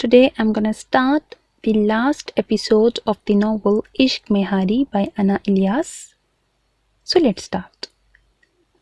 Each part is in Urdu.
Today I'm gonna start the last episode of the novel Ishq Mein Hari by Ana Ilyas. So let's start.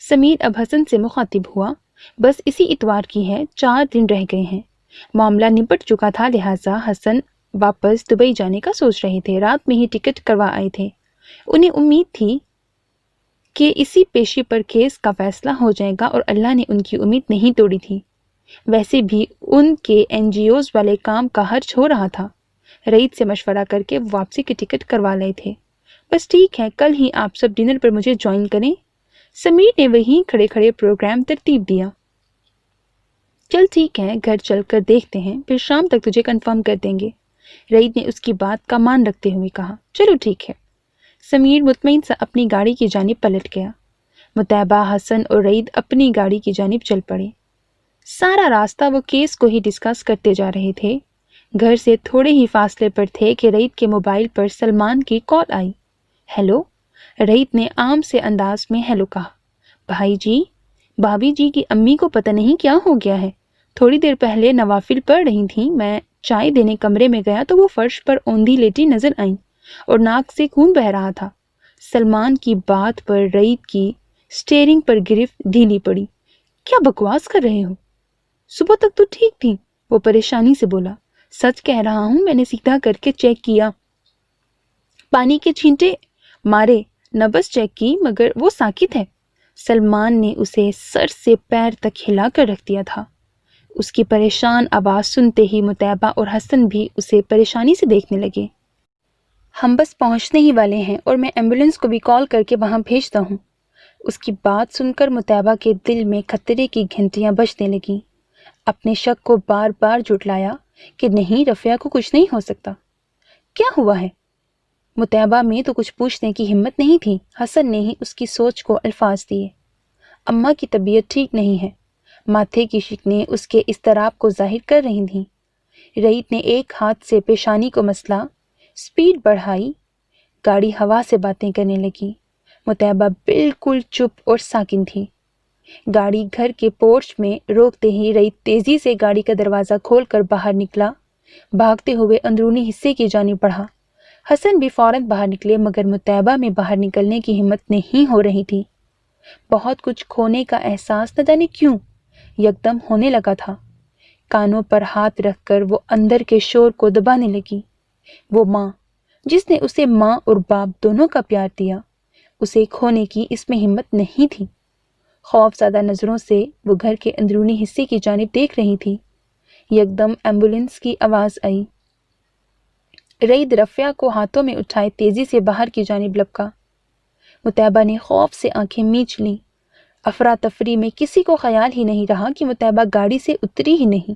Sameer اب حسن سے مخاطب ہوا، بس اسی اتوار کی ہے، 4 دن رہ گئے ہیں۔ معاملہ نپٹ چکا تھا، لہٰذا حسن واپس دبئی جانے کا سوچ رہے تھے۔ رات میں ہی ٹکٹ کروا آئے تھے۔ انہیں امید تھی کہ اسی پیشی پر کیس کا فیصلہ ہو جائے گا، اور اللہ نے ان کی امید نہیں توڑی تھی۔ ویسے بھی ان کے NGOs والے کام کا خرچ ہو رہا تھا۔ رئیس سے مشورہ کر کے واپسی کی ٹکٹ کروا لے تھے۔ بس ٹھیک ہے، کل ہی آپ سب ڈنر پر مجھے جوائن کریں۔ سمیر نے وہیں کھڑے کھڑے پروگرام ترتیب دیا۔ چل ٹھیک ہے، گھر چل کر دیکھتے ہیں، پھر شام تک تجھے کنفرم کر دیں گے۔ رئیس نے اس کی بات کا مان رکھتے ہوئے کہا۔ چلو ٹھیک ہے۔ سمیر مطمئن سا اپنی گاڑی کی جانب پلٹ گیا۔ متعبہ، حسن اور رئیس اپنی گاڑی کی جانب چل پڑے۔ سارا راستہ وہ کیس کو ہی ڈسکس کرتے جا رہے تھے۔ گھر سے تھوڑے ہی فاصلے پر تھے کہ رئیس کے موبائل پر سلمان کی کال آئی۔ ہیلو، رئیس نے عام سے انداز میں ہیلو کہا۔ بھائی جی، بھابھی جی کی امی کو پتہ نہیں کیا ہو گیا ہے، تھوڑی دیر پہلے نوافل پڑھ رہی تھیں، میں چائے دینے کمرے میں گیا تو وہ فرش پر اوندھی لیٹی نظر آئیں اور ناک سے خون بہہ رہا تھا۔ سلمان کی بات پر رئیس کی سٹیئرنگ پر گرفت ڈھیلی پڑی۔ کیا بکواس کر رہے ہو؟ صبح تک تو ٹھیک تھی، وہ پریشانی سے بولا۔ سچ کہہ رہا ہوں، میں نے سیدھا کر کے چیک کیا، پانی کے چھینٹے مارے، نبض چیک کی، مگر وہ ساکت ہے۔ سلمان نے اسے سر سے پیر تک ہلا کر رکھ دیا تھا۔ اس کی پریشان آواز سنتے ہی متعبہ اور حسن بھی اسے پریشانی سے دیکھنے لگے۔ ہم بس پہنچنے ہی والے ہیں اور میں ایمبولینس کو بھی کال کر کے وہاں بھیجتا ہوں۔ اس کی بات سن کر متعبہ کے دل میں خطرے کی گھنٹیاں بجنے لگیں۔ اپنے شک کو بار بار جھٹلایا کہ نہیں، رفیہ کو کچھ نہیں ہو سکتا۔ کیا ہوا ہے؟ متعبہ میں تو کچھ پوچھنے کی ہمت نہیں تھی۔ حسن نے ہی اس کی سوچ کو الفاظ دیے۔ اماں کی طبیعت ٹھیک نہیں ہے، ماتھے کی شکنیں اس کے اضطراب کو ظاہر کر رہی تھیں۔ رئیس نے ایک ہاتھ سے پیشانی کو مسلا، سپیڈ بڑھائی، گاڑی ہوا سے باتیں کرنے لگی۔ متعبہ بالکل چپ اور ساکن تھی۔ گاڑی گھر کے پورچ میں روکتے ہی رئیس تیزی سے گاڑی کا دروازہ کھول کر باہر نکلا، بھاگتے ہوئے اندرونی حصے کی جانب بڑھا۔ حسن بھی فوراً باہر نکلے، مگر متعبہ میں باہر نکلنے کی ہمت نہیں ہو رہی تھی۔ بہت کچھ کھونے کا احساس نہ جانے کیوں یکدم ہونے لگا تھا۔ کانوں پر ہاتھ رکھ کر وہ اندر کے شور کو دبانے لگی۔ وہ ماں، جس نے اسے ماں اور باپ دونوں کا پیار دیا، اسے کھونے کی اس میں ہمت نہیں تھی۔ خوف زدہ نظروں سے وہ گھر کے اندرونی حصے کی جانب دیکھ رہی تھی۔ یکدم ایمبولینس کی آواز آئی۔ رئیس رفیہ کو ہاتھوں میں اٹھائے تیزی سے باہر کی جانب لپکا۔ متعبہ نے خوف سے آنکھیں میچ لیں۔ افراتفری میں کسی کو خیال ہی نہیں رہا کہ متعبہ گاڑی سے اتری ہی نہیں۔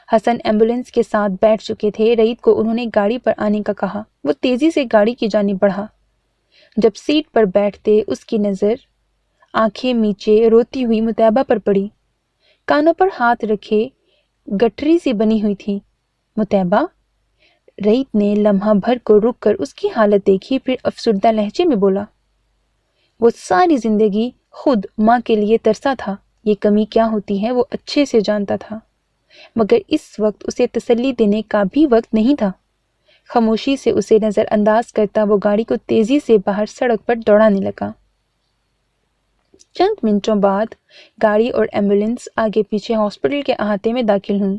حسن ایمبولینس کے ساتھ بیٹھ چکے تھے۔ رئیس کو انہوں نے گاڑی پر آنے کا کہا۔ وہ تیزی سے گاڑی کی جانب بڑھا۔ جب سیٹ پر بیٹھتے اس کی نظر آنکھیں میچے روتی ہوئی متعبہ پر پڑی۔ کانوں پر ہاتھ رکھے گٹھری سی بنی ہوئی تھی۔ متعبہ، رئیس نے لمحہ بھر کو رک کر اس کی حالت دیکھی، پھر افسردہ لہجے میں بولا۔ وہ ساری زندگی خود ماں کے لیے ترسا تھا، یہ کمی کیا ہوتی ہے وہ اچھے سے جانتا تھا، مگر اس وقت اسے تسلی دینے کا بھی وقت نہیں تھا۔ خاموشی سے اسے نظر انداز کرتا وہ گاڑی کو تیزی سے باہر سڑک پر دوڑانے لگا۔ چند منٹوں بعد گاڑی اور ایمبولینس آگے پیچھے ہاسپٹل کے احاطے میں داخل ہوئی۔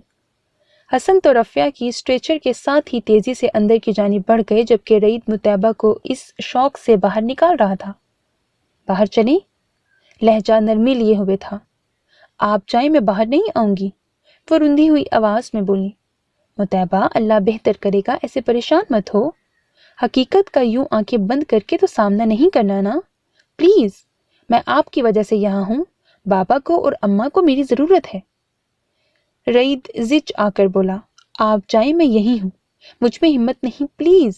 حسن تو رفیہ کی اسٹریچر کے ساتھ ہی تیزی سے اندر کی جانب بڑھ گئے، جبکہ رئیس متعبہ کو اس شوق سے باہر نکال رہا تھا۔ باہر چلیں؟ لہجہ نرمی لیے ہوئے تھا۔ آپ جائیں، میں باہر نہیں آؤں گی، وہ رندی ہوئی آواز میں بولی۔ متعبہ، اللہ بہتر کرے گا، ایسے پریشان مت ہو۔ حقیقت کا یوں آنکھیں بند کر کے تو سامنا نہیں کرنا نا، پلیز، میں آپ کی وجہ سے یہاں ہوں، بابا کو اور اماں کو میری ضرورت ہے۔ رئیس زچ آ کر بولا۔ آپ جائیں، میں یہی ہوں، مجھ میں ہمت نہیں، پلیز۔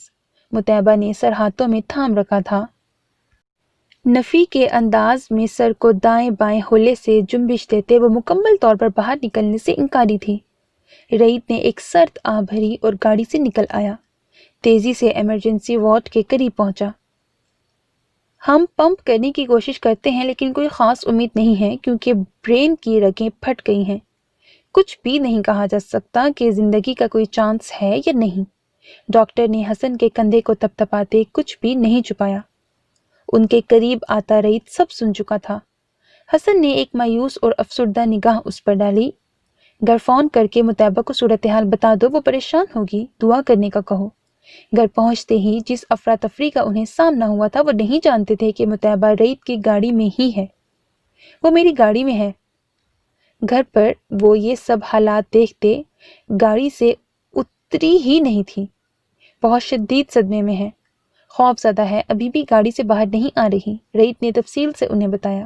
متعبہ نے سر ہاتھوں میں تھام رکھا تھا۔ نفی کے انداز میں سر کو دائیں بائیں ہولے سے جنبش دیتے وہ مکمل طور پر باہر نکلنے سے انکاری تھی۔ رئیس نے ایک سرد آہ بھری اور گاڑی سے نکل آیا، تیزی سے ایمرجنسی وارڈ کے قریب پہنچا۔ ہم پمپ کرنے کی کوشش کرتے ہیں لیکن کوئی خاص امید نہیں ہے کیونکہ برین کی رگیں پھٹ گئی ہیں۔ کچھ بھی نہیں کہا جا سکتا کہ زندگی کا کوئی چانس ہے یا نہیں۔ ڈاکٹر نے حسن کے کندھے کو تپتپاتے کچھ بھی نہیں چھپایا۔ ان کے قریب آتا رئیس سب سن چکا تھا۔ حسن نے ایک مایوس اور افسردہ نگاہ اس پر ڈالی۔ گھر فون کر کے متعبہ کو صورتحال بتا دو، وہ پریشان ہوگی، دعا کرنے کا کہو۔ گھر پہنچتے ہی جس افراتفری کا انہیں سامنا ہوا تھا، وہ نہیں جانتے تھے کہ متعبہ رعیت کی گاڑی میں ہی ہے۔ وہ میری گاڑی میں ہے۔ گھر پر وہ یہ سب حالات دیکھتے گاڑی سے اتری ہی نہیں تھی۔ بہت شدید صدمے میں ہے، خوف زدہ ہے، ابھی بھی گاڑی سے باہر نہیں آ رہی۔ رعیت نے تفصیل سے انہیں بتایا۔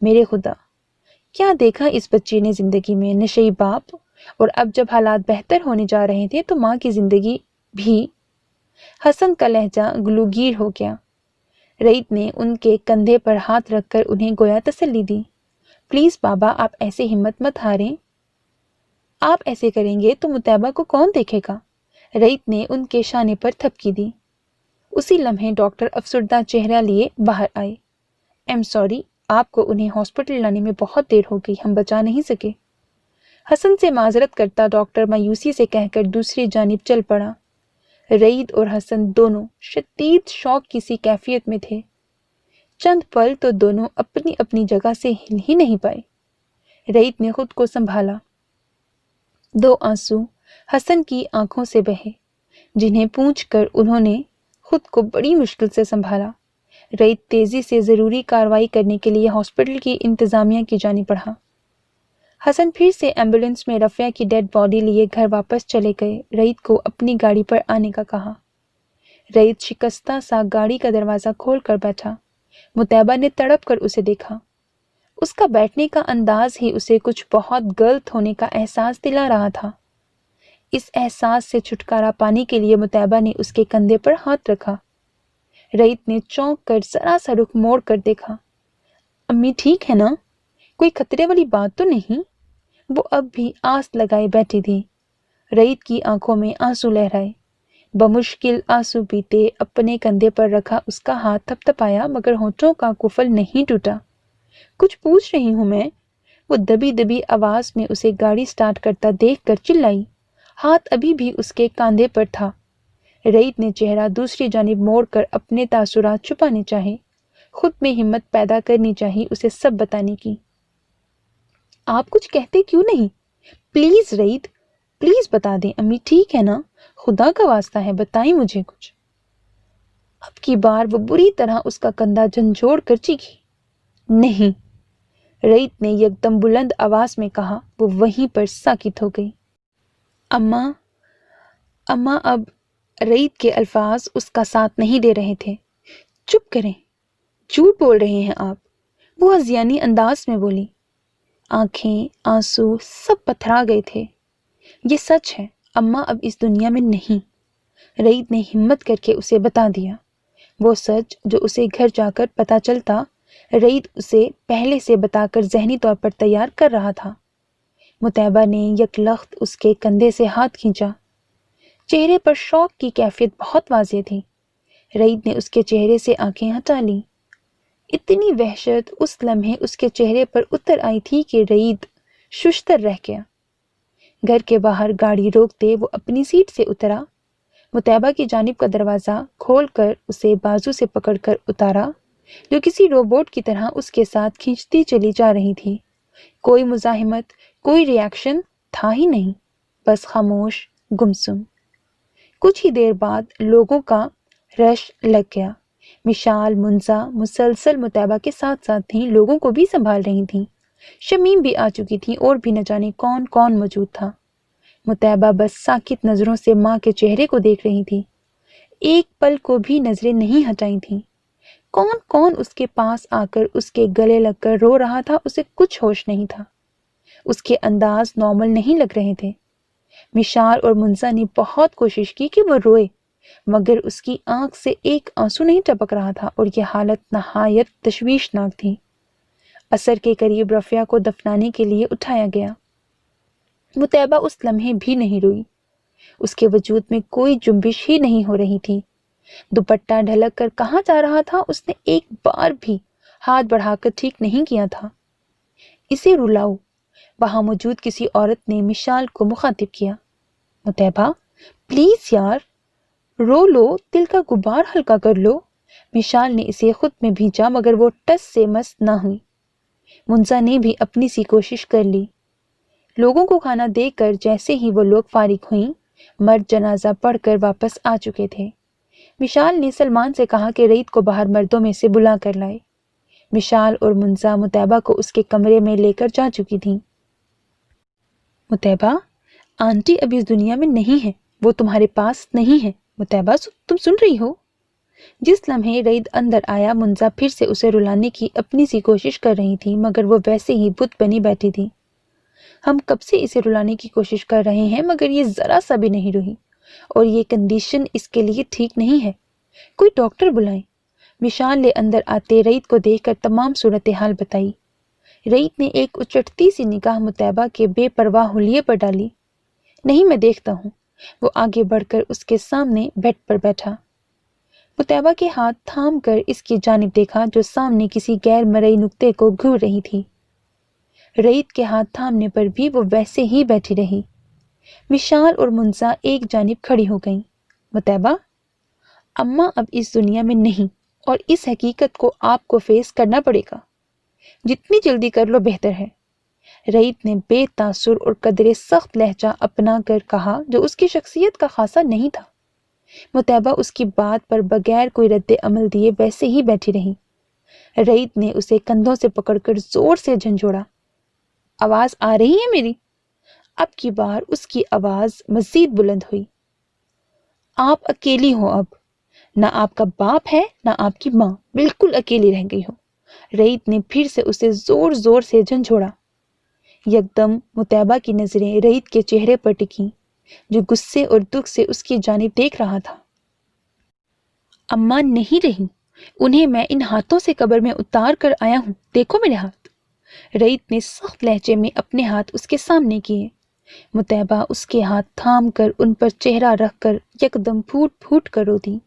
میرے خدا، کیا دیکھا اس بچی نے زندگی میں، نشئی باپ، اور اب جب حالات بہتر ہونے جا رہے تھے تو ماں کی زندگی بھی۔ حسن کا لہجہ گلوگیر ہو گیا۔ رعیت نے ان کے کندھے پر ہاتھ رکھ کر انہیں گویا تسلی دی۔ پلیز بابا، آپ ایسے ہمت مت ہاریں، آپ ایسے کریں گے تو متعبہ کو کون دیکھے گا؟ رعیت نے ان کے شانے پر تھپکی دی۔ اسی لمحے ڈاکٹر افسردہ چہرہ لیے باہر آئے۔ ایم سوری، آپ کو انہیں ہاسپٹل لانے میں بہت دیر ہو گئی، ہم بچا نہیں سکے۔ حسن سے معذرت کرتا ڈاکٹر مایوسی سے کہہ کر دوسری جانب چل پڑا۔ رعیت اور حسن دونوں شدید شوق کی سی کیفیت میں تھے۔ چند پل تو دونوں اپنی اپنی جگہ سے ہل ہی نہیں پائے۔ رعیت نے خود کو سنبھالا۔ دو آنسو حسن کی آنکھوں سے بہے، جنہیں پونچھ کر انہوں نے خود کو بڑی مشکل سے سنبھالا۔ رعیت تیزی سے ضروری کارروائی کرنے کے لیے ہاسپٹل کی انتظامیہ کی جانب بڑھا۔ حسن پھر سے ایمبولینس میں رفیہ کی ڈیڈ باڈی لیے گھر واپس چلے گئے۔ رعیت کو اپنی گاڑی پر آنے کا کہا۔ رعیت شکستہ سا گاڑی کا دروازہ کھول کر بیٹھا۔ متعبہ نے تڑپ کر اسے دیکھا۔ اس کا بیٹھنے کا انداز ہی اسے کچھ بہت غلط ہونے کا احساس دلا رہا تھا۔ اس احساس سے چھٹکارا پانے کے لیے متعبہ نے اس کے کندھے پر ہاتھ رکھا۔ رعیت نے چونک کر ذرا سا رخ موڑ کر دیکھا۔ امی ٹھیک ہے نا؟ کوئی خطرے والی بات تو نہیں؟ وہ اب بھی آس لگائے بیٹھی تھی۔ رعیت کی آنکھوں میں آنسو لہرائے۔ بمشکل آنسو پیتے اپنے کندھے پر رکھا اس کا ہاتھ تھپ تھپایا، مگر ہونٹوں کا قفل نہیں ٹوٹا۔ کچھ پوچھ رہی ہوں میں، وہ دبی دبی آواز میں اسے گاڑی سٹارٹ کرتا دیکھ کر چلائی۔ ہاتھ ابھی بھی اس کے کاندھے پر تھا۔ رعیت نے چہرہ دوسری جانب موڑ کر اپنے تاثرات چھپانے چاہے، خود میں ہمت پیدا کرنی چاہی اسے سب بتانے کی۔ آپ کچھ کہتے کیوں نہیں؟ پلیز رعیت، پلیز بتا دیں، امی ٹھیک ہے نا؟ خدا کا واسطہ ہے، بتائیں مجھے کچھ۔ اب کی بار وہ بری طرح اس کا کندھا جھنجھوڑ کر چیخی۔ نہیں، رعیت نے یکدم بلند آواز میں کہا۔ وہ وہیں پر ساکت ہو گئی۔ اماں اب رعیت کے الفاظ اس کا ساتھ نہیں دے رہے تھے۔ چپ کریں، جھوٹ بول رہے ہیں آپ، وہ ہذیانی انداز میں بولی۔ آنکھیں، آنسو سب پتھرا گئے تھے۔ یہ سچ ہے، اماں اب اس دنیا میں نہیں۔ رعیت نے ہمت کر کے اسے بتا دیا۔ وہ سچ جو اسے گھر جا کر پتا چلتا، رعیت اسے پہلے سے بتا کر ذہنی طور پر تیار کر رہا تھا۔ متعبہ نے یک لخت اس کے کندھے سے ہاتھ کھینچا۔ چہرے پر شوق کی کیفیت بہت واضح تھی۔ رعیت نے اس کے چہرے سے آنکھیں ہٹا لیں۔ اتنی وحشت اس لمحے اس کے چہرے پر اتر آئی تھی کہ رعیت ششتر رہ گیا۔ گھر کے باہر گاڑی روکتے وہ اپنی سیٹ سے اترا۔ متعبہ کی جانب کا دروازہ کھول کر اسے بازو سے پکڑ کر اتارا، جو کسی روبوٹ کی طرح اس کے ساتھ کھینچتی چلی جا رہی تھی۔ کوئی مزاحمت، کوئی ری ایکشن تھا ہی نہیں، بس خاموش، گمسم۔ کچھ ہی دیر بعد لوگوں کا رش لگ گیا۔ مشال، منزا مسلسل متعبہ کے ساتھ ساتھ تھیں، لوگوں کو بھی سنبھال رہی تھیں۔ شمیم بھی آ چکی تھی اور بھی نہ جانے کون کون موجود تھا۔ متعبہ بس ساکت نظروں سے ماں کے چہرے کو دیکھ رہی تھی، ایک پل کو بھی نظریں نہیں ہٹائی تھیں۔ کون کون اس کے پاس آ کر اس کے گلے لگ کر رو رہا تھا، اسے کچھ ہوش نہیں تھا۔ اس کے انداز نارمل نہیں لگ رہے تھے۔ مشال اور منزا نے بہت کوشش کی کہ وہ روئے، مگر اس کی آنکھ سے ایک آنسو نہیں ٹپک رہا تھا، اور یہ حالت نہایت تشویشناک تھی۔ عصر کے قریب رفیہ کو دفنانے کے لیے اٹھایا گیا۔ متعبہ اس لمحے بھی نہیں روئی۔ اس کے وجود میں کوئی جنبش ہی نہیں ہو رہی تھی۔ دوپٹہ ڈھلک کر کہاں جا رہا تھا، اس نے ایک بار بھی ہاتھ بڑھا کر ٹھیک نہیں کیا تھا۔ اسے رلاؤ، وہاں موجود کسی عورت نے مشال کو مخاطب کیا۔ متعبہ پلیز یار، رو لو، دل کا غبار ہلکا کر لو۔ مشال نے اسے خود میں بھیجا، مگر وہ ٹس سے مس نہ ہوئی۔ منزا نے بھی اپنی سی کوشش کر لی۔ لوگوں کو کھانا دے کر جیسے ہی وہ لوگ فارغ ہوئیں، مرد جنازہ پڑھ کر واپس آ چکے تھے۔ مشال نے سلمان سے کہا کہ رعیت کو باہر مردوں میں سے بلا کر لائے۔ مشال اور منزا مطیبہ کو اس کے کمرے میں لے کر جا چکی تھیں۔ مطیبہ، آنٹی ابھی اس دنیا میں نہیں ہے، وہ تمہارے پاس نہیں ہے۔ مطیبہ، تم سن رہی ہو؟ جس لمحے رعیت اندر آیا، منزا پھر سے اسے رلانے کی اپنی سی کوشش کر رہی تھی، مگر وہ ویسے ہی بت بنی بیٹھی تھی۔ ہم کب سے اسے رلانے کی کوشش کر رہے ہیں، مگر یہ ذرا سا بھی نہیں روئی، اور یہ کنڈیشن اس کے لیے ٹھیک نہیں ہے۔ کوئی ڈاکٹر بلائیں۔ مشال نے اندر آتے رعیت کو دیکھ کر تمام صورتحال بتائی۔ رعیت نے ایک اچٹتی سی نگاہ مطیبہ کے بے پرواہ حلیے پر ڈالی۔ نہیں، میں دیکھتا ہوں۔ وہ آگے بڑھ کر اس کے سامنے بیڈ پر بیٹھا۔ مطیبہ کے ہاتھ تھام کر اس کی جانب دیکھا جو سامنے کسی غیر مرئی نقطے کو گھور رہی تھی۔ رعیت کے ہاتھ تھامنے پر بھی وہ ویسے ہی بیٹھی رہی۔ مشال اور منزا ایک جانب کھڑی ہو گئیں۔ مطیبہ، اماں اب اس دنیا میں نہیں، اور اس حقیقت کو آپ کو فیس کرنا پڑے گا۔ جتنی جلدی کر لو بہتر ہے۔ رعیت نے بے تاثر اور قدرے سخت لہجہ اپنا کر کہا جو اس کی شخصیت کا خاصا نہیں تھا۔ مطیبہ اس کی بات پر بغیر کوئی رد عمل دیے ویسے ہی بیٹھی رہی۔ رعیت نے اسے کندھوں سے پکڑ کر زور سے جھنجھوڑا۔ آواز آ رہی ہے میری؟ اب کی بار اس کی آواز مزید بلند ہوئی۔ آپ اکیلی ہو اب، نہ آپ کا باپ ہے نہ آپ کی ماں، بالکل اکیلی رہ گئی ہو۔ رعیت نے پھر سے اسے زور زور سے جھنجھوڑا۔ یکدم مطیبہ کی نظریں رعیت کے چہرے پر ٹکیں جو غصے اور دکھ سے اس کی جانب دیکھ رہا تھا۔ اماں نہیں رہی، انہیں میں ان ہاتھوں سے قبر میں اتار کر آیا ہوں، دیکھو میرے ہاتھ۔ رعیت نے سخت لہجے میں اپنے ہاتھ اس کے سامنے کیے۔ مطیبہ اس کے ہاتھ تھام کر ان پر چہرہ رکھ کر یکدم پھوٹ پھوٹ کر رو دی۔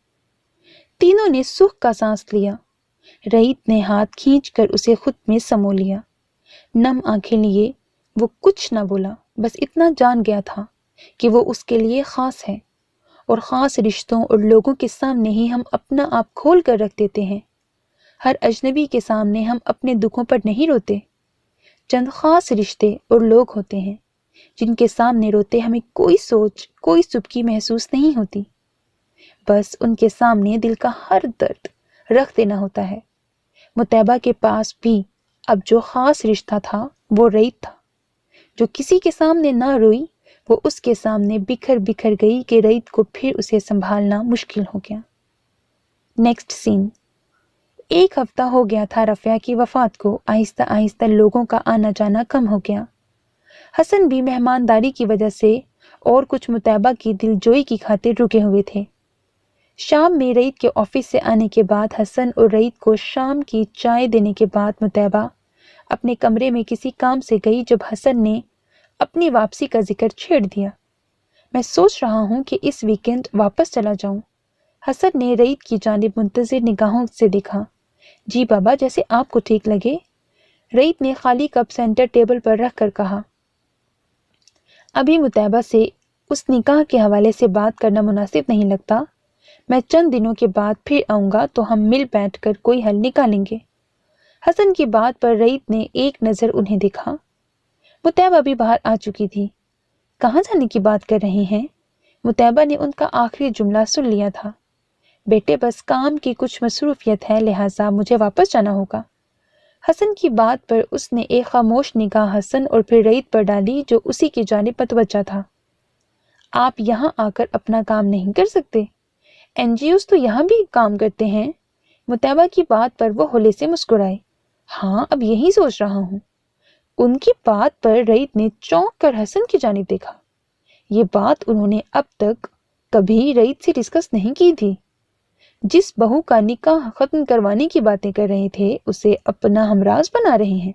تینوں نے سکھ کا سانس لیا۔ رعیت نے ہاتھ کھینچ کر اسے خود میں سمو لیا۔ نم آنکھیں لیے وہ کچھ نہ بولا، بس اتنا جان گیا تھا کہ وہ اس کے لیے خاص ہے، اور خاص رشتوں اور لوگوں کے سامنے ہی ہم اپنا آپ کھول کر رکھ دیتے ہیں۔ ہر اجنبی کے سامنے ہم اپنے دکھوں پر نہیں روتے۔ چند خاص رشتے اور لوگ ہوتے ہیں جن کے سامنے روتے ہمیں کوئی سوچ، کوئی سبکی محسوس نہیں ہوتی، بس ان کے سامنے دل کا ہر درد رکھ دینا ہوتا ہے۔ مطیبہ کے پاس بھی اب جو خاص رشتہ تھا وہ رعیت تھا۔ جو کسی کے سامنے نہ روئی، وہ اس کے سامنے بکھر بکھر گئی کہ رعیت کو پھر اسے سنبھالنا مشکل ہو گیا۔ نیکسٹ سین۔ ایک ہفتہ ہو گیا تھا رفیہ کی وفات کو۔ آہستہ آہستہ لوگوں کا آنا جانا کم ہو گیا۔ حسن بھی مہمانداری کی وجہ سے اور کچھ مطیبہ کی دل جوئی کی خاطر رکے ہوئے تھے۔ شام میں رعیت کے آفس سے آنے کے بعد حسن اور رعیت کو شام کی چائے دینے کے بعد مطیبہ اپنے کمرے میں کسی کام سے گئی جب حسن نے اپنی واپسی کا ذکر چھیڑ دیا۔ میں سوچ رہا ہوں کہ اس ویکینڈ واپس چلا جاؤں۔ حسن نے رعیت کی جانب منتظر نگاہوں سے دیکھا۔ جی بابا، جیسے آپ کو ٹھیک لگے، رعیت نے خالی کپ سینٹر ٹیبل پر رکھ کر کہا۔ ابھی مطیبہ سے اس نکاح کے حوالے سے بات کرنا مناسب نہیں لگتا۔ میں چند دنوں کے بعد پھر آؤں گا تو ہم مل بیٹھ کر کوئی حل نکالیں گے۔ حسن کی بات پر رعیت نے ایک نظر انہیں دیکھا۔ مطیبہ بھی باہر آ چکی تھی۔ کہاں جانے کی بات کر رہے ہیں؟ مطیبہ نے ان کا آخری جملہ سن لیا تھا۔ بیٹے، بس کام کی کچھ مصروفیت ہے، لہٰذا مجھے واپس جانا ہوگا۔ حسن کی بات پر اس نے ایک خاموش نگاہ حسن اور پھر رعیت پر ڈالی جو اسی کی جانب متوجہ تھا۔ آپ یہاں آ کر اپنا کام نہیں کر سکتے؟ این جی اوز تو یہاں بھی کام کرتے ہیں۔ مطیبہ کی بات پر وہ ہولے سے مسکرائے۔ ہاں، اب یہی سوچ رہا ہوں۔ ان کی بات پر رعیت نے چونک کر حسن کی جانب دیکھا۔ یہ بات انہوں نے اب تک کبھی رعیت سے ڈسکس نہیں کی تھی۔ جس بہو کا نکاح ختم کروانے کی باتیں کر رہے تھے اسے اپنا ہمراز بنا رہے ہیں۔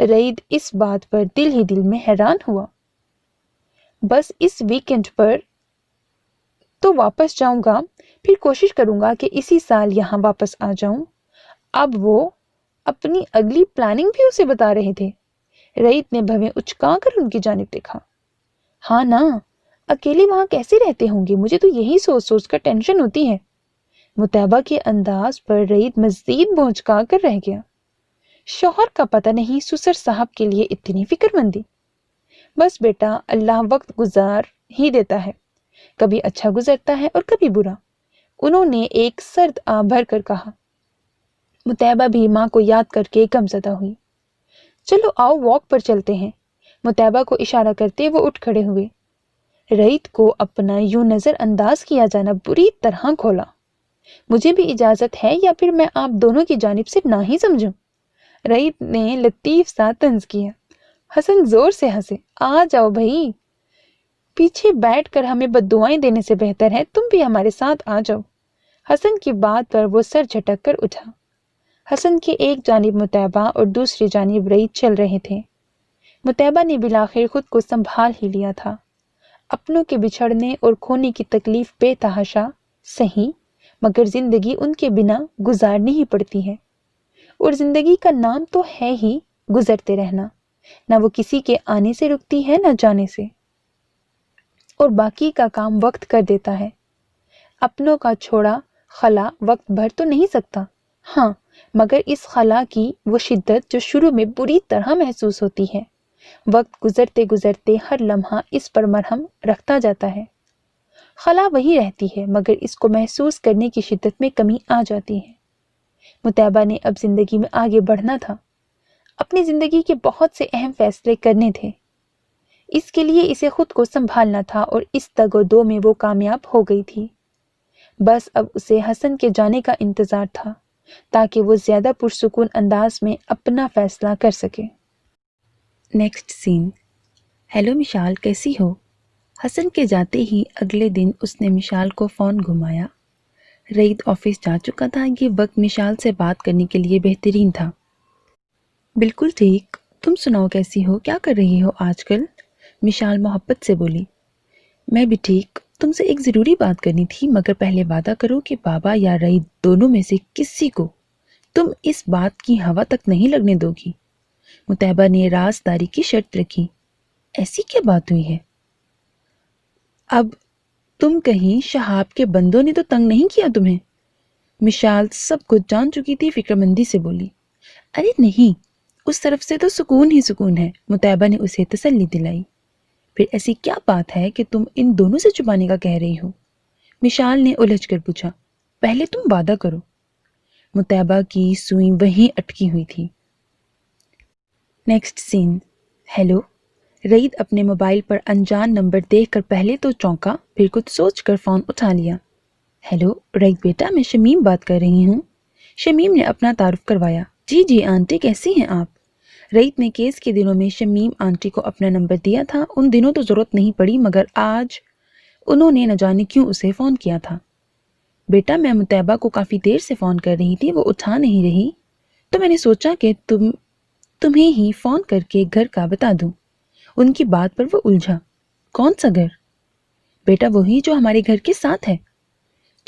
رعیت اس بات پر دل ہی دل میں حیران ہوا۔ بس اس ویکینڈ پر تو واپس جاؤں گا، پھر کوشش کروں گا کہ اسی سال یہاں واپس آ جاؤں۔ اب وہ اپنی اگلی پلاننگ بھی اسے بتا رہے تھے۔ رعیت نے بھویں اچکا کر ان کی جانب دیکھا۔ ہاں نا، اکیلے وہاں کیسے رہتے ہوں گے؟ مجھے تو یہی سوچ سوچ کر ٹینشن ہوتی ہے۔ مطیبہ کے انداز پر رعیت مزید بھونچکا کر رہ گیا۔ شوہر کا پتہ نہیں سسر صاحب کے لیے اتنی فکر مندی۔ بس بیٹا، اللہ وقت گزار ہی دیتا ہے، کبھی اچھا گزرتا ہے اور کبھی برا، انہوں نے ایک سرد آہ بھر کر کہا۔ مطیبہ بھی ماں کو یاد کر کے غمزدہ ہوئی۔ چلو آؤ واک پر چلتے ہیں، مطیبہ کو اشارہ کرتے وہ اٹھ کھڑے ہوئے۔ رعیت کو اپنا یوں نظر انداز کیا جانا بری طرح کھولا۔ مجھے بھی اجازت ہے یا پھر میں آپ دونوں کی جانب سے نہ ہی سمجھوں؟ رعیت نے لطیف سا طنز کیا۔ حسن زور سے ہنسے۔ آ جاؤ بھائی، پیچھے بیٹھ کر ہمیں بددعائیں دینے سے بہتر ہے تم بھی ہمارے ساتھ آ جاؤ۔ حسن کی بات پر وہ سر جھٹک کر اٹھا۔ حسن کی ایک جانب مطیبہ اور دوسری جانب رعیت چل رہے تھے۔ مطیبہ نے بالآخر خود کو سنبھال ہی لیا تھا۔ اپنوں کے بچھڑنے اور کھونے کی تکلیف بے تحاشا سہی، مگر زندگی ان کے بنا گزارنی ہی پڑتی ہے، اور زندگی کا نام تو ہے ہی گزرتے رہنا، نہ وہ کسی کے آنے سے رکتی ہے نہ جانے سے، اور باقی کا کام وقت کر دیتا ہے۔ اپنوں کا چھوڑا خلا وقت بھر تو نہیں سکتا، ہاں مگر اس خلا کی وہ شدت جو شروع میں بری طرح محسوس ہوتی ہے، وقت گزرتے گزرتے ہر لمحہ اس پر مرہم رکھتا جاتا ہے۔ خلا وہی رہتی ہے مگر اس کو محسوس کرنے کی شدت میں کمی آ جاتی ہے۔ مطیبہ نے اب زندگی میں آگے بڑھنا تھا، اپنی زندگی کے بہت سے اہم فیصلے کرنے تھے، اس کے لیے اسے خود کو سنبھالنا تھا، اور اس تگ و دو میں وہ کامیاب ہو گئی تھی۔ بس اب اسے حسن کے جانے کا انتظار تھا تاکہ وہ زیادہ پرسکون انداز میں اپنا فیصلہ کر سکے۔ نیکسٹ سین۔ ہیلو مشال، کیسی ہو؟ حسن کے جاتے ہی اگلے دن اس نے مشال کو فون گھمایا۔ رعیت آفس جا چکا تھا، یہ وقت مشال سے بات کرنے کے لیے بہترین تھا۔ بالکل ٹھیک، تم سناؤ کیسی ہو، کیا کر رہی ہو آج کل؟ مشال محبت سے بولی۔ میں بھی ٹھیک، تم سے ایک ضروری بات کرنی تھی، مگر پہلے وعدہ کرو کہ بابا یا رعیت دونوں میں سے کسی کو تم اس بات کی ہوا تک نہیں لگنے دو گی۔ مطیبہ نے رازداری کی شرط رکھی۔ ایسی کیا بات ہوئی ہے؟ اب تم کہیں شہاب کے بندوں نے تو تنگ نہیں کیا تمہیں؟ مشال سب کچھ جان چکی تھی، فکر مندی سے بولی۔ ارے نہیں، اس طرف سے تو سکون ہی سکون ہے، مطیبہ نے اسے تسلی دلائی۔ پھر ایسی کیا بات ہے کہ تم ان دونوں سے چھپانے کا کہہ رہی ہو؟ مشال نے الجھ کر پوچھا۔ پہلے تم وعدہ کرو۔ مطیبہ کی سوئی وہیں اٹکی ہوئی تھی۔ نیکسٹ سین۔ ہیلو۔ رعیت اپنے موبائل پر انجان نمبر دیکھ کر پہلے تو چونکا، پھر کچھ سوچ کر فون اٹھا لیا۔ ہیلو رعیت بیٹا، میں شمیم بات کر رہی ہوں۔ شمیم نے اپنا تعارف کروایا۔ جی آنٹی، کیسی ہیں آپ؟ رعیت نے کیس کے دنوں میں شمیم آنٹی کو اپنا نمبر دیا تھا، ان دنوں تو ضرورت نہیں پڑی، مگر آج انہوں نے نہ جانے کیوں اسے فون کیا تھا۔ بیٹا، میں مطیبہ کو کافی دیر سے فون کر رہی تھی، وہ اٹھا نہیں رہی، تو میں نے سوچا کہ تمہیں ہی فون کر کے گھر کا بتا دوں۔ ان کی بات پر وہ الجھا۔ کون سا گھر؟ بیٹا وہی جو ہمارے گھر کے ساتھ ہے۔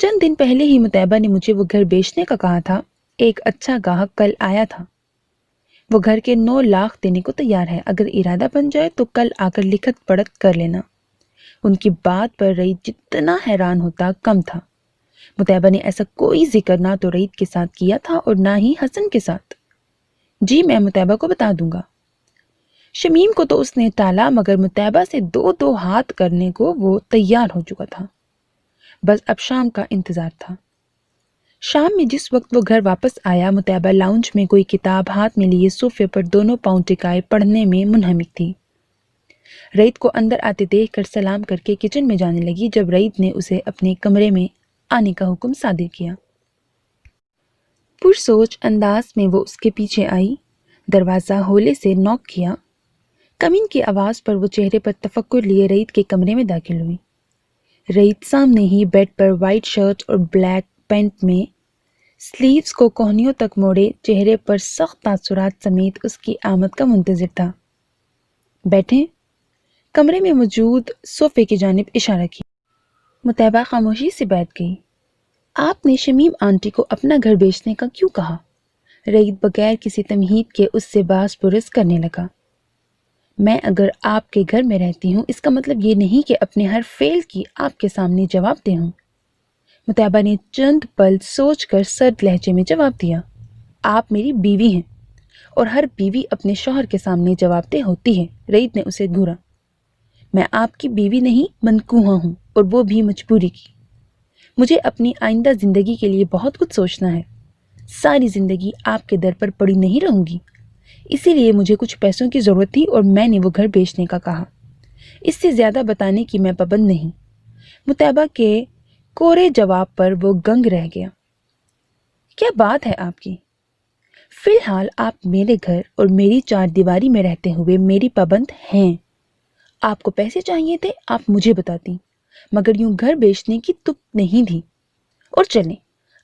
چند دن پہلے ہی مطیبہ نے مجھے وہ گھر بیچنے کا کہا تھا، ایک اچھا گاہک کل آیا تھا، وہ گھر کے 9 لاکھ دینے کو تیار ہے، اگر ارادہ بن جائے تو کل آ کر لکھت پڑھت کر لینا۔ ان کی بات پر رعیت جتنا حیران ہوتا کم تھا۔ مطیبہ نے ایسا کوئی ذکر نہ تو رعیت کے ساتھ کیا تھا اور نہ ہی حسن کے ساتھ۔ جی میں مطیبہ کو بتا دوں گا۔ شمیم کو تو اس نے ٹالا، مگر مطیبہ سے 2 ہاتھ کرنے کو وہ تیار ہو چکا تھا۔ بس اب شام کا انتظار تھا۔ شام میں جس وقت وہ گھر واپس آیا، مطیبہ لاؤنج میں کوئی کتاب ہاتھ میں لیے صوفے پر دونوں پاؤں ٹکائے پڑھنے میں منہمک تھی۔ رعیت کو اندر آتے دیکھ کر سلام کر کے کچن میں جانے لگی، جب رعیت نے اسے اپنے کمرے میں آنے کا حکم صادر کیا۔ پرسوچ انداز میں وہ اس کے پیچھے آئی، دروازہ ہولے سے نوک کیا۔ کمین کی آواز پر وہ چہرے پر تفکر لیے رعیت کے کمرے میں داخل ہوئی۔ رعیت سامنے ہی بیڈ پر وائٹ شرٹ اور بلیک پینٹ میں سلیوز کو کوہنیوں تک موڑے، چہرے پر سخت تاثرات سمیت اس کی آمد کا منتظر تھا۔ بیٹھیں۔ کمرے میں موجود صوفے کی جانب اشارہ کیا۔ مطیبہ خاموشی سے بیٹھ گئی۔ آپ نے شمیم آنٹی کو اپنا گھر بیچنے کا کیوں کہا؟ رعیت بغیر کسی تمہید کے اس سے باز پرس کرنے لگا۔ میں اگر آپ کے گھر میں رہتی ہوں، اس کا مطلب یہ نہیں کہ اپنے ہر فعل کی آپ کے سامنے جواب دے ہوں۔ مطیبہ نے چند پل سوچ کر سرد لہجے میں جواب دیا۔ آپ میری بیوی ہیں اور ہر بیوی اپنے شوہر کے سامنے جواب دہ ہوتی ہے۔ رعید نے اسے گھورا۔ میں آپ کی بیوی نہیں منکوہا ہوں، اور وہ بھی مجبوری کی۔ مجھے اپنی آئندہ زندگی کے لیے بہت کچھ سوچنا ہے۔ ساری زندگی آپ کے در پر پڑی نہیں رہوں گی، اسی لیے مجھے کچھ پیسوں کی ضرورت تھی اور میں نے وہ گھر بیچنے کا کہا۔ اس سے زیادہ بتانے کی میں پابند نہیں۔ متعبہ کے کورے جواب پر وہ گنگ رہ گیا۔ کیا بات ہے آپ کی؟ فی الحال آپ میرے گھر اور میری چار دیواری میں رہتے ہوئے میری پابند ہیں۔ آپ کو پیسے چاہیے تھے، آپ مجھے بتاتی، مگر یوں گھر بیچنے کی تپ نہیں تھی۔ اور چلیں،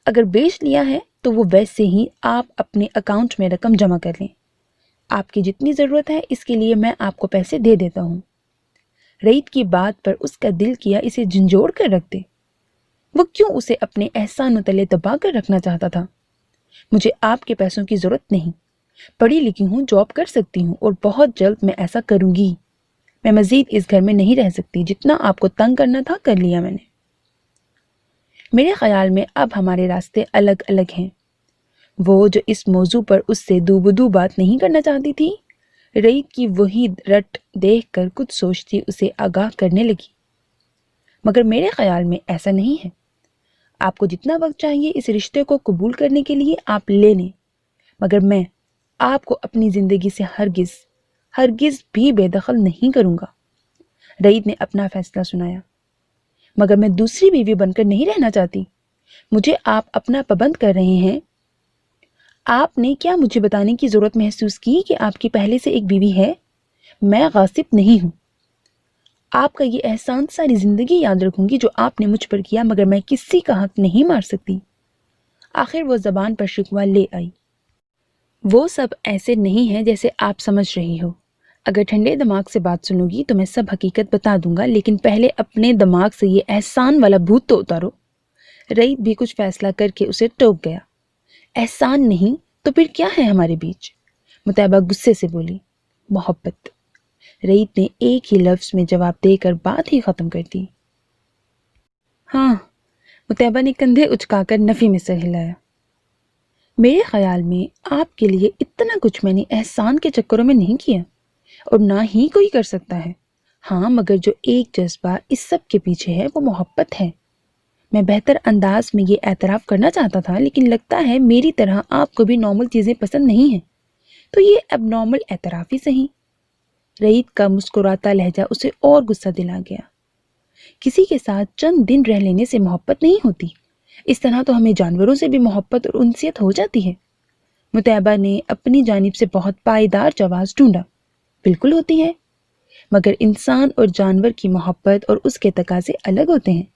اگر بیچ لیا ہے تو وہ ویسے ہی آپ اپنے اکاؤنٹ میں رقم جمع کر لیں۔ آپ کی جتنی ضرورت ہے اس کے لیے میں آپ کو پیسے دے دیتا ہوں۔ رعید کی بات پر اس کا دل کیا اسے جھنجھوڑ کر رکھ دے۔ وہ کیوں اسے اپنے احسانوں تلے دبا کر رکھنا چاہتا تھا؟ مجھے آپ کے پیسوں کی ضرورت نہیں، پڑھی لکھی ہوں، جاب کر سکتی ہوں، اور بہت جلد میں ایسا کروں گی۔ میں مزید اس گھر میں نہیں رہ سکتی، جتنا آپ کو تنگ کرنا تھا کر لیا میں نے۔ میرے خیال میں اب ہمارے راستے الگ الگ ہیں۔ وہ جو اس موضوع پر اس سے دو بدو بات نہیں کرنا چاہتی تھی، رعید کی وہی رٹ دیکھ کر کچھ سوچتی اسے آگاہ کرنے لگی۔ مگر میرے خیال میں ایسا نہیں ہے۔ آپ کو جتنا وقت چاہیے اس رشتے کو قبول کرنے کے لیے آپ لے لیں، مگر میں آپ کو اپنی زندگی سے ہرگز بھی بے دخل نہیں کروں گا۔ رعید نے اپنا فیصلہ سنایا۔ مگر میں دوسری بیوی بن کر نہیں رہنا چاہتی۔ مجھے آپ اپنا پابند کر رہے ہیں۔ آپ نے کیا مجھے بتانے کی ضرورت محسوس کی کہ آپ کی پہلے سے ایک بیوی ہے؟ میں غاصب نہیں ہوں۔ آپ کا یہ احسان ساری زندگی یاد رکھوں گی جو آپ نے مجھ پر کیا، مگر میں کسی کا حق نہیں مار سکتی۔ آخر وہ زبان پر شکوہ لے آئی۔ وہ سب ایسے نہیں ہے جیسے آپ سمجھ رہی ہو۔ اگر ٹھنڈے دماغ سے بات سنو گی تو میں سب حقیقت بتا دوں گا، لیکن پہلے اپنے دماغ سے یہ احسان والا بھوت تو اتارو۔ رعید بھی کچھ فیصلہ کر کے اسے ٹوک گیا۔ احسان نہیں تو پھر کیا ہے ہمارے بیچ؟ متعبہ غصے سے بولی۔ محبت۔ رعید نے ایک ہی لفظ میں جواب دے کر بات ہی ختم کر دی۔ ہاں، متعبہ نے کندھے اچکا کر نفی میں سر ہلایا۔ میرے خیال میں آپ کے لیے اتنا کچھ میں نے احسان کے چکروں میں نہیں کیا، اور نہ ہی کوئی کر سکتا ہے۔ ہاں، مگر جو ایک جذبہ اس سب کے پیچھے ہے وہ محبت ہے۔ میں بہتر انداز میں یہ اعتراف کرنا چاہتا تھا، لیکن لگتا ہے میری طرح آپ کو بھی نارمل چیزیں پسند نہیں ہیں، تو یہ اب نارمل اعتراف ہی صحیح۔ رعید کا مسکراتا لہجہ اسے اور غصہ دلا گیا۔ کسی کے ساتھ چند دن رہ لینے سے محبت نہیں ہوتی، اس طرح تو ہمیں جانوروں سے بھی محبت اور انسیت ہو جاتی ہے۔ متعبہ نے اپنی جانب سے بہت پائیدار جواز ڈھونڈا۔ بالکل ہوتی ہے، مگر انسان اور جانور کی محبت اور اس کے تقاضے الگ ہوتے ہیں۔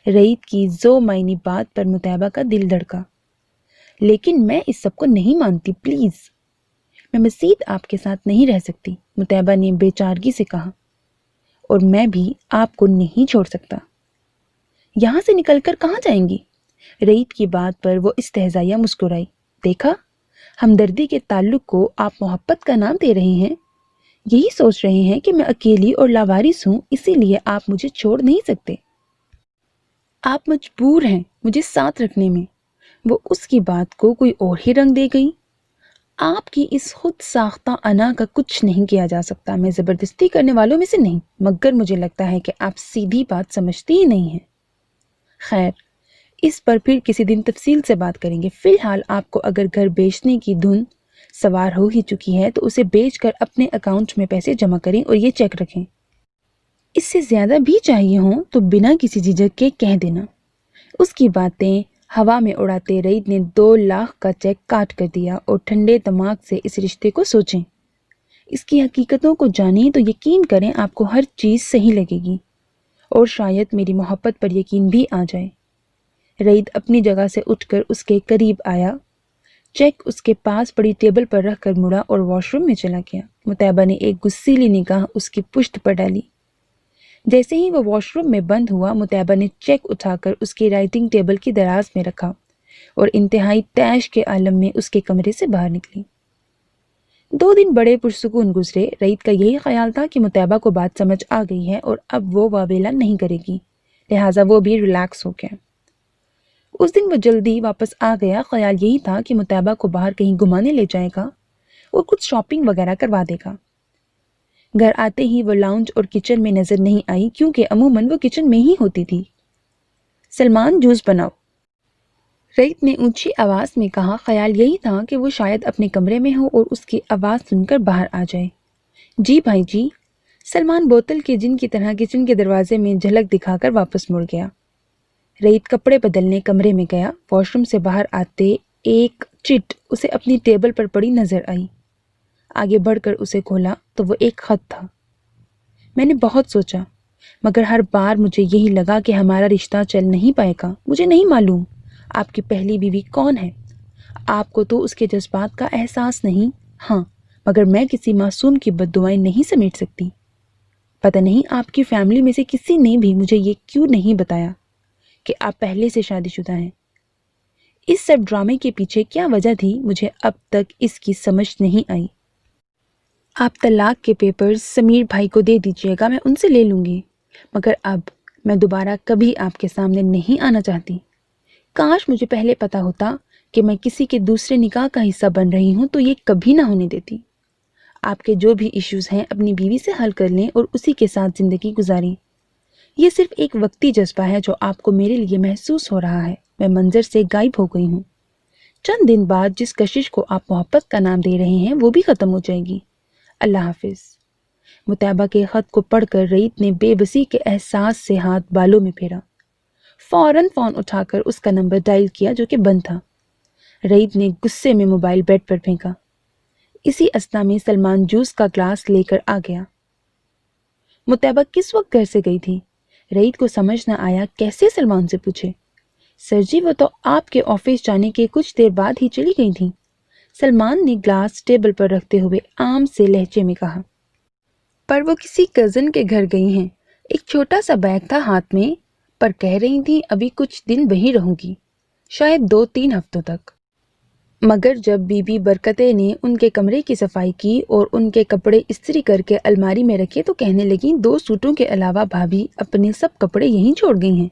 رعید کی زو معنی بات پر متعبہ کا دل دھڑکا۔ لیکن میں اس سب کو نہیں مانتی، پلیز۔ میں مزید آپ کے ساتھ نہیں رہ سکتی، متعبہ نے بے چارگی سے کہا، اور میں بھی آپ کو نہیں چھوڑ سکتا۔ یہاں سے نکل کر کہاں جائیں گی؟ رعید کی بات پر وہ استہزائیہ مسکرائی۔ دیکھا، ہمدردی کے تعلق کو آپ محبت کا نام دے رہے ہیں۔ یہی سوچ رہے ہیں کہ میں اکیلی اور لاوارث ہوں، اسی لیے آپ مجھے چھوڑ نہیں سکتے۔ آپ مجبور ہیں مجھے ساتھ رکھنے میں۔ وہ اس کی بات کو کوئی اور ہی رنگ دے گئی۔ آپ کی اس خود ساختہ انا کا کچھ نہیں کیا جا سکتا۔ میں زبردستی کرنے والوں میں سے نہیں، مگر مجھے لگتا ہے کہ آپ سیدھی بات سمجھتی ہی نہیں ہیں۔ خیر، اس پر پھر کسی دن تفصیل سے بات کریں گے۔ فی الحال آپ کو اگر گھر بیچنے کی دھن سوار ہو ہی چکی ہے تو اسے بیچ کر اپنے اکاؤنٹ میں پیسے جمع کریں اور یہ چیک رکھیں۔ اس سے زیادہ بھی چاہیے ہوں تو بنا کسی جھجک کے کہہ دینا۔ اس کی باتیں ہوا میں اڑاتے رعید نے 2 لاکھ کا چیک کاٹ کر دیا اور ٹھنڈے دماغ سے اس رشتے کو سوچیں۔ اس کی حقیقتوں کو جانیں تو یقین کریں آپ کو ہر چیز صحیح لگے گی، اور شاید میری محبت پر یقین بھی آ جائے۔ رعید اپنی جگہ سے اٹھ کر اس کے قریب آیا، چیک اس کے پاس پڑی ٹیبل پر رکھ کر مڑا اور واش روم میں چلا گیا۔ متعبہ نے ایک غصیلی نگاہ اس کی پشت پر ڈالی۔ جیسے ہی وہ واش روم میں بند ہوا، متعبہ نے چیک اٹھا کر اس کی رائٹنگ ٹیبل کی دراز میں رکھا اور انتہائی طیش کے عالم میں اس کے کمرے سے باہر نکلی۔ 2 دن بڑے پرسکون گزرے۔ رعید کا یہی خیال تھا کہ متعبہ کو بات سمجھ آ گئی ہے اور اب وہ واویلا نہیں کرے گی، لہٰذا وہ بھی ریلیکس ہو گیا۔ اس دن وہ جلدی واپس آ گیا۔ خیال یہی تھا کہ متعبہ کو باہر کہیں گھمانے لے جائے گا۔ اور کچھ شاپنگ وغیرہ کروا دے گا۔ گھر آتے ہی وہ لاؤنج اور کچن میں نظر نہیں آئی کیونکہ عموماً وہ کچن میں ہی ہوتی تھی۔ سلمان جوس بناؤ، رئیت نے اونچی آواز میں کہا۔ خیال یہی تھا کہ وہ شاید اپنے کمرے میں ہو اور اس کی آواز سن کر باہر آ جائے۔ جی بھائی جی، سلمان بوتل کے جن کی طرح کچن کے دروازے میں جھلک دکھا کر واپس مڑ گیا۔ رئیت کپڑے بدلنے کمرے میں گیا۔ واش روم سے باہر آتے ایک چٹ اسے اپنی ٹیبل پر پڑی نظر آئی۔ آگے بڑھ کر اسے کھولا تو وہ ایک خط تھا۔ میں نے بہت سوچا مگر ہر بار مجھے یہی لگا کہ ہمارا رشتہ چل نہیں پائے گا۔ مجھے نہیں معلوم آپ کی پہلی بیوی کون ہے، آپ کو تو اس کے جذبات کا احساس نہیں، ہاں مگر میں کسی معصوم کی بد دعائیں نہیں سمیٹ سکتی۔ پتہ نہیں آپ کی فیملی میں سے کسی نے بھی مجھے یہ کیوں نہیں بتایا کہ آپ پہلے سے شادی شدہ ہیں۔ اس سب ڈرامے کے پیچھے کیا وجہ تھی، مجھے اب تک اس کی سمجھ نہیں آئی۔ آپ طلاق کے پیپرز سمیر بھائی کو دے دیجیے گا، میں ان سے لے لوں گی، مگر اب میں دوبارہ کبھی آپ کے سامنے نہیں آنا چاہتی۔ کاش مجھے پہلے پتا ہوتا کہ میں کسی کے دوسرے نکاح کا حصہ بن رہی ہوں تو یہ کبھی نہ ہونے دیتی۔ آپ کے جو بھی ایشوز ہیں اپنی بیوی سے حل کر لیں اور اسی کے ساتھ زندگی گزاریں۔ یہ صرف ایک وقتی جذبہ ہے جو آپ کو میرے لیے محسوس ہو رہا ہے۔ میں منظر سے غائب ہو گئی ہوں۔ چند دن بعد جس کشش کو آپ محبت کا نام دے رہے ہیں وہ بھی ختم ہو جائے گی۔ اللہ حافظ۔ مطیبہ کے خط کو پڑھ کر رئیت نے بے بسی کے احساس سے ہاتھ بالوں میں پھیرا۔ فوراً فون اٹھا کر اس کا نمبر ڈائل کیا جو کہ بند تھا۔ رئیت نے غصے میں موبائل بیڈ پر پھینکا۔ اسی اثنا میں سلمان جوس کا گلاس لے کر آ گیا۔ مطیبہ کس وقت گھر سے گئی تھی؟ رئیت کو سمجھ نہ آیا کیسے سلمان سے پوچھے۔ سر جی وہ تو آپ کے آفس جانے کے کچھ دیر بعد ہی چلی گئی تھی، سلمان نے گلاس ٹیبل پر رکھتے ہوئے عام سے لہجے میں کہا۔ پر وہ کسی کزن کے گھر گئی ہیں، ایک چھوٹا سا بیگ تھا ہاتھ میں، پر کہہ رہی تھی ابھی کچھ دن وہیں رہوں گی، شاید 2-3 ہفتوں تک۔ مگر جب بی بی برکتیں نے ان کے کمرے کی صفائی کی اور ان کے کپڑے استری کر کے الماری میں رکھے تو کہنے لگیں 2 سوٹوں کے علاوہ بھابھی اپنے سب کپڑے یہیں چھوڑ گئی ہیں۔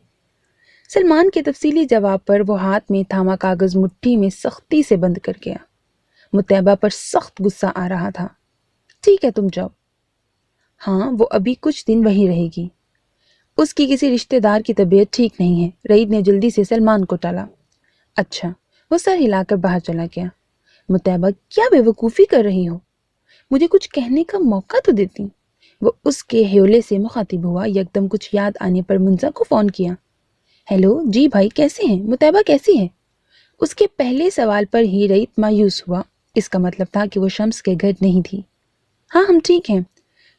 سلمان کے تفصیلی جواب پر وہ ہاتھ میں تھاما کاغذ مٹھی میں سختی سے بند کر گیا۔ مطیبہ پر سخت غصہ آ رہا تھا۔ ٹھیک ہے تم جاؤ۔ ہاں وہ ابھی کچھ دن وہیں رہے گی، اس کی کسی رشتہ دار کی طبیعت ٹھیک نہیں ہے۔ رئیت نے جلدی سے سلمان کو ٹالا۔ اچھا، وہ سر ہلا کر باہر چلا گیا۔ مطیبہ کیا بے وقوفی کر رہی ہو، مجھے کچھ کہنے کا موقع تو دیتی۔ وہ اس کے ہیولے سے مخاطب ہوا۔ یکدم کچھ یاد آنے پر منزا کو فون کیا۔ ہیلو جی بھائی کیسے ہیں، مطیبہ کیسی ہے؟ اس کے پہلے سوال پر ہی رئیت مایوس ہوا۔ اس کا مطلب تھا کہ وہ شمس کے گھر نہیں تھی۔ ہاں ہم ٹھیک ہیں،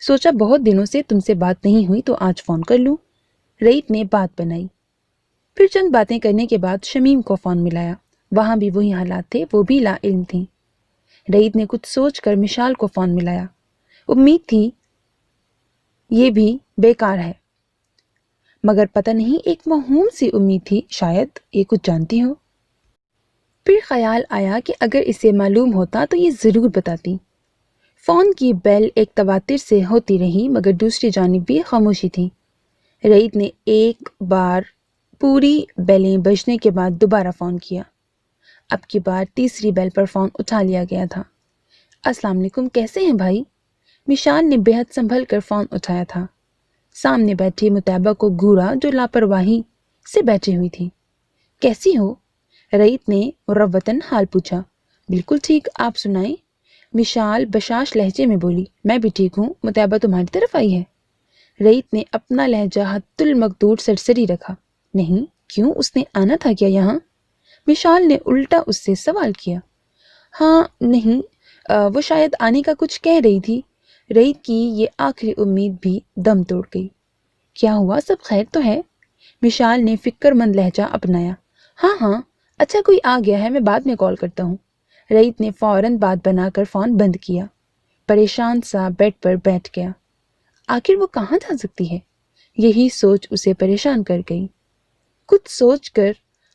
سوچا بہت دنوں سے تم سے بات نہیں ہوئی تو آج فون کر لوں۔ رئیت نے بات بنائی۔ پھر چند باتیں کرنے کے بعد شمیم کو فون ملایا۔ وہاں بھی وہی حالات تھے، وہ بھی لا علم تھیں۔ رئیت نے کچھ سوچ کر مشال کو فون ملایا۔ امید تھی یہ بھی بیکار ہے، مگر پتہ نہیں ایک موہوم سی امید تھی، شاید یہ کچھ جانتی ہو۔ پھر خیال آیا کہ اگر اسے معلوم ہوتا تو یہ ضرور بتاتی۔ فون کی بیل ایک تواتر سے ہوتی رہی مگر دوسری جانب بھی خاموشی تھی۔ رئیت نے ایک بار پوری بیلیں بجنے کے بعد دوبارہ فون کیا۔ اب کی بار تیسری بیل پر فون اٹھا لیا گیا تھا۔ السلام علیکم، کیسے ہیں بھائی؟ مشال نے بے حد سنبھل کر فون اٹھایا تھا۔ سامنے بیٹھی مطیبہ کو گھورا جو لاپرواہی سے بیٹھی ہوئی تھی۔ کیسی ہو؟ رئیت نے مروتاً حال پوچھا۔ بالکل ٹھیک، آپ سنائیں؟ مشال بشاش لہجے میں بولی۔ میں بھی ٹھیک ہوں، مطیبہ تمہاری طرف آئی ہے؟ رئیت نے اپنا لہجہ حد المقدور سرسری رکھا۔ نہیں، کیوں، اس نے آنا تھا کیا یہاں؟ مشال نے الٹا اس سے سوال کیا۔ ہاں نہیں، وہ شاید آنے کا کچھ کہہ رہی تھی۔ رئیت کی یہ آخری امید بھی دم توڑ گئی۔ کیا ہوا، سب خیر تو ہے؟ مشال نے فکر مند لہجہ اپنایا۔ ہاں ہاں، اچھا کوئی آ گیا ہے، میں بعد میں کال کرتا ہوں۔ رئیت نے فوراً بات بنا کر فون بند کیا۔ پریشان سا بیڈ پر بیٹھ گیا۔ آخر وہ کہاں جا سکتی ہے؟ یہی سوچ اسے پریشان کر گئی۔ کچھ سوچ کر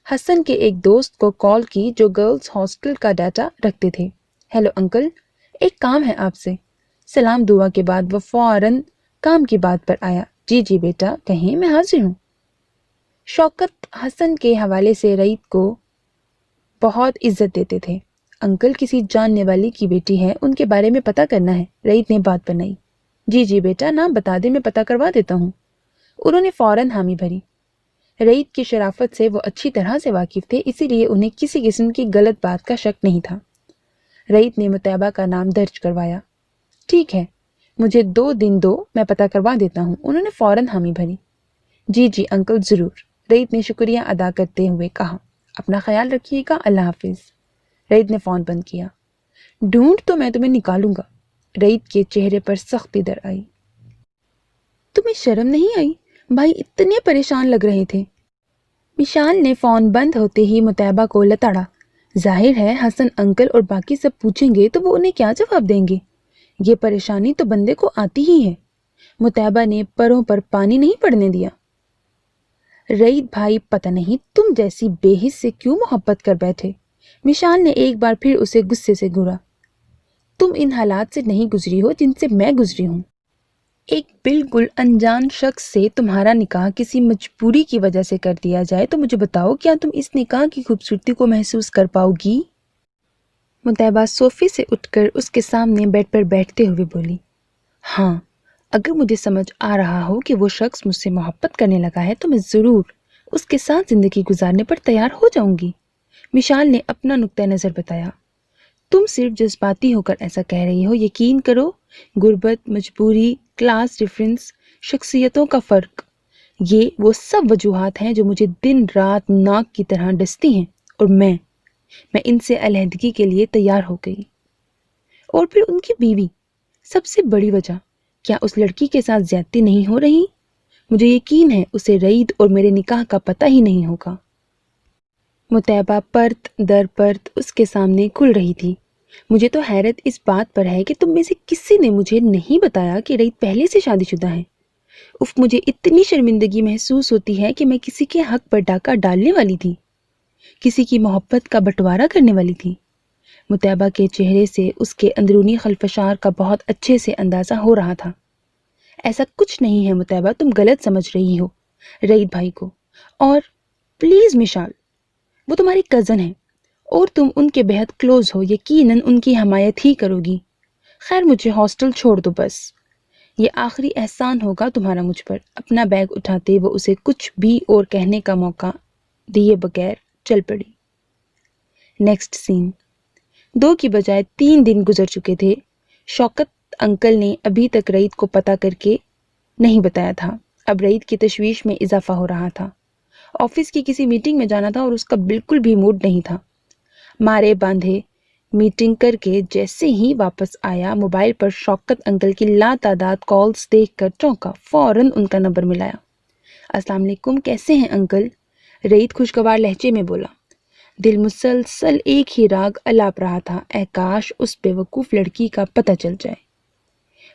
حسن کے ایک دوست کو کال کی جو گرلز ہاسٹل کا ڈیٹا رکھتے تھے۔ ہیلو انکل، ایک کام ہے آپ سے۔ سلام دعا کے بعد وہ فوراً کام کی بات پر آیا۔ جی جی بیٹا کہیں، میں حاضر ہوں۔ شوکت حسن کے حوالے سے رئیت کو بہت عزت دیتے تھے۔ انکل کسی جاننے والی کی بیٹی ہے، ان کے بارے میں پتہ کرنا ہے، رعیت نے بات بنائی۔ جی جی بیٹا، نام بتا دے، میں پتہ کروا دیتا ہوں۔ انہوں نے فوراً حامی بھری۔ رعیت کی شرافت سے وہ اچھی طرح سے واقف تھے، اسی لیے انہیں کسی قسم کی غلط بات کا شک نہیں تھا۔ رعیت نے مطیبہ کا نام درج کروایا۔ ٹھیک ہے، مجھے 2 دن دو، میں پتہ کروا دیتا ہوں، انہوں نے فوراً حامی بھری۔ جی جی انکل، ضرور، رعیت نے شکریہ ادا کرتے ہوئے کہا۔ اپنا خیال رکھیے گا، اللہ حافظ۔ رعیت نے فون بند کیا۔ ڈھونڈ تو میں تمہیں نکالوں گا۔ رعیت کے چہرے پر سختی در آئی۔ تمہیں شرم نہیں آئی؟ بھائی اتنے پریشان لگ رہے تھے۔ مشال نے فون بند ہوتے ہی مطیبہ کو لتاڑا۔ ظاہر ہے حسن انکل اور باقی سب پوچھیں گے تو وہ انہیں کیا جواب دیں گے؟ یہ پریشانی تو بندے کو آتی ہی ہے۔ مطیبہ نے پروں پر پانی نہیں پڑنے دیا۔ رعیت بھائی، پتہ نہیں تم جیسی بے حس سے کیوں محبت کر بیٹھے؟ مشال نے ایک بار پھر اسے غصے سے گھورا۔ تم ان حالات سے نہیں گزری ہو جن سے میں گزری ہوں۔ ایک بالکل انجان شخص سے تمہارا نکاح کسی مجبوری کی وجہ سے کر دیا جائے تو مجھے بتاؤ، کیا تم اس نکاح کی خوبصورتی کو محسوس کر پاؤ گی؟ مطیبہ صوفے سے اٹھ کر اس کے سامنے بیڈ پر بیٹھتے ہوئے بولی۔ ہاں، اگر مجھے سمجھ آ رہا ہو کہ وہ شخص مجھ سے محبت کرنے لگا ہے تو میں ضرور اس کے ساتھ زندگی گزارنے پر تیار ہو جاؤں گی۔ مشال نے اپنا نقطہ نظر بتایا۔ تم صرف جذباتی ہو کر ایسا کہہ رہی ہو، یقین کرو، غربت، مجبوری، کلاس ڈفرینس، شخصیتوں کا فرق، یہ وہ سب وجوہات ہیں جو مجھے دن رات ناک کی طرح ڈستی ہیں، اور میں ان سے علیحدگی کے لیے تیار ہو گئی۔ اور پھر ان کی بیوی، سب سے بڑی وجہ، کیا اس لڑکی کے ساتھ زیادتی نہیں ہو رہی؟ مجھے یقین ہے اسے رعیت اور میرے نکاح کا پتہ ہی نہیں ہوگا۔ مطیبہ پرت در پرت اس کے سامنے کھل رہی تھی۔ مجھے تو حیرت اس بات پر ہے کہ تم میں سے کسی نے مجھے نہیں بتایا کہ رعیت پہلے سے شادی شدہ ہے۔ مجھے اتنی شرمندگی محسوس ہوتی ہے کہ میں کسی کے حق پر ڈاکہ ڈالنے والی تھی، کسی کی محبت کا بٹوارا کرنے والی تھی۔ مطیبہ کے چہرے سے اس کے اندرونی خلفشار کا بہت اچھے سے اندازہ ہو رہا تھا۔ ایسا کچھ نہیں ہے مطیبہ، تم غلط سمجھ رہی ہو رعیت بھائی کو، اور پلیز مشال، وہ تمہاری کزن ہے اور تم ان کے بہت کلوز ہو، یقیناً ان کی حمایت ہی کرو گی۔ خیر مجھے ہاسٹل چھوڑ دو بس، یہ آخری احسان ہوگا تمہارا مجھ پر۔ اپنا بیگ اٹھاتے وہ اسے کچھ بھی اور کہنے کا موقع دیے بغیر چل پڑی۔ نیکسٹ سین۔ 2 کی بجائے 3 دن گزر چکے تھے۔ شوکت انکل نے ابھی تک رعیت کو پتہ کر کے نہیں بتایا تھا۔ اب رعیت کی تشویش میں اضافہ ہو رہا تھا۔ آفس کی کسی میٹنگ میں جانا تھا اور اس کا بالکل بھی موڈ نہیں تھا۔ مارے باندھے میٹنگ کر کے جیسے ہی واپس آیا، موبائل پر شوکت انکل کی لاتعداد کالز دیکھ کر چونکا، فوراً ان کا نمبر ملایا۔ السلام علیکم، کیسے ہیں انکل؟ رعیت خوشگوار لہجے میں بولا۔ دل مسلسل ایک ہی راگ الاپ رہا تھا، اے کاش اس بے وقوف لڑکی کا پتہ چل جائے۔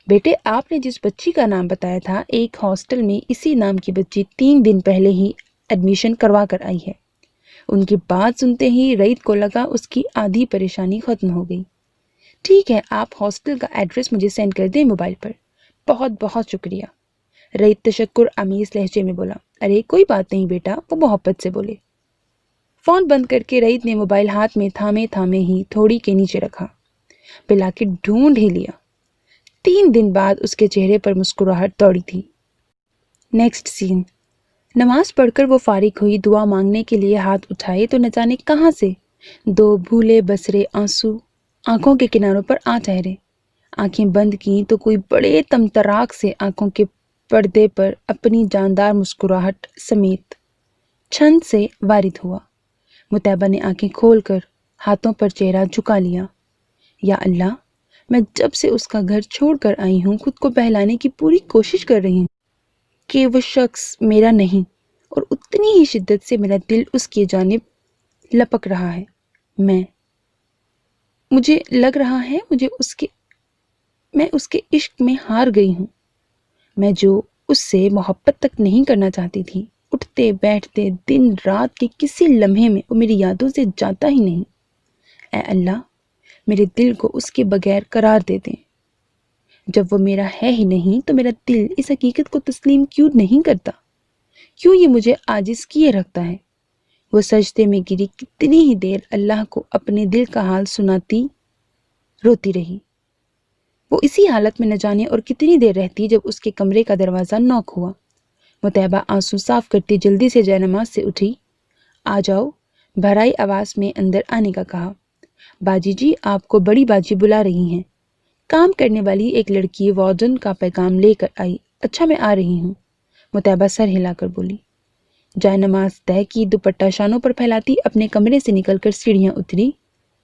بیٹے، آپ نے جس بچی کا نام بتایا تھا، ایک ہاسٹل میں اسی نام کی بچی 3 دن پہلے ہی ایڈمیشن کروا کر آئی ہے۔ ان کی بات سنتے ہی رعیت کو لگا اس کی آدھی پریشانی ختم ہو گئی۔ ٹھیک ہے، آپ ہاسٹل کا ایڈریس مجھے سینڈ کر دیں موبائل پر۔ بہت بہت شکریہ، رعیت تشکر آمیز لہجے میں بولا۔ ارے کوئی بات نہیں بیٹا، وہ محبت سے بولے۔ فون بند کر کے رعیت نے موبائل ہاتھ میں تھامے تھامے ہی تھوڑی کے نیچے رکھا، پلا کے ڈھونڈ ہی لیا۔ 3 دن بعد اس کے چہرے پر مسکراہٹ دوڑی تھی۔ نیکسٹ سین۔ نماز پڑھ کر وہ فارغ ہوئی، دعا مانگنے کے لیے ہاتھ اٹھائے تو نہ جانے کہاں سے 2 بھولے بسرے آنسو آنکھوں کے کناروں پر آ ٹھہرے۔ آنکھیں بند کیں تو کوئی بڑے تمتراک سے آنکھوں کے پردے پر اپنی جاندار مسکراہٹ سمیت چھند سے وارد ہوا۔ مطیبہ نے آنکھیں کھول کر ہاتھوں پر چہرہ جھکا لیا۔ یا اللہ، میں جب سے اس کا گھر چھوڑ کر آئی ہوں خود کو بہلانے کی پوری کوشش کر رہی ہوں کہ وہ شخص میرا نہیں، اور اتنی ہی شدت سے میرا دل اس کی جانب لپک رہا ہے۔ مجھے لگ رہا ہے میں اس کے عشق میں ہار گئی ہوں، میں جو اس سے محبت تک نہیں کرنا چاہتی تھی۔ اٹھتے بیٹھتے دن رات کے کسی لمحے میں وہ میری یادوں سے جاتا ہی نہیں۔ اے اللہ، میرے دل کو اس کے بغیر قرار دے دیں۔ جب وہ میرا ہے ہی نہیں تو میرا دل اس حقیقت کو تسلیم کیوں نہیں کرتا؟ کیوں یہ مجھے عاجز کیے رکھتا ہے؟ وہ سجدے میں گری کتنی ہی دیر اللہ کو اپنے دل کا حال سناتی روتی رہی۔ وہ اسی حالت میں نہ جانے اور کتنی دیر رہتی جب اس کے کمرے کا دروازہ نوک ہوا۔ مطیبہ آنسو صاف کرتی جلدی سے جے نماز سے اٹھی۔ آ جاؤ، بھرائی آواز میں اندر آنے کا کہا۔ باجی جی، آپ کو بڑی باجی بلا رہی ہیں۔ کام کرنے والی ایک لڑکی وارڈن کا پیغام لے کر آئی۔ اچھا، میں آ رہی ہوں، مطیبہ سر ہلا کر بولی۔ جائے نماز طے کی، دوپٹہ شانوں پر پھیلاتی اپنے کمرے سے نکل کر سیڑھیاں اتری۔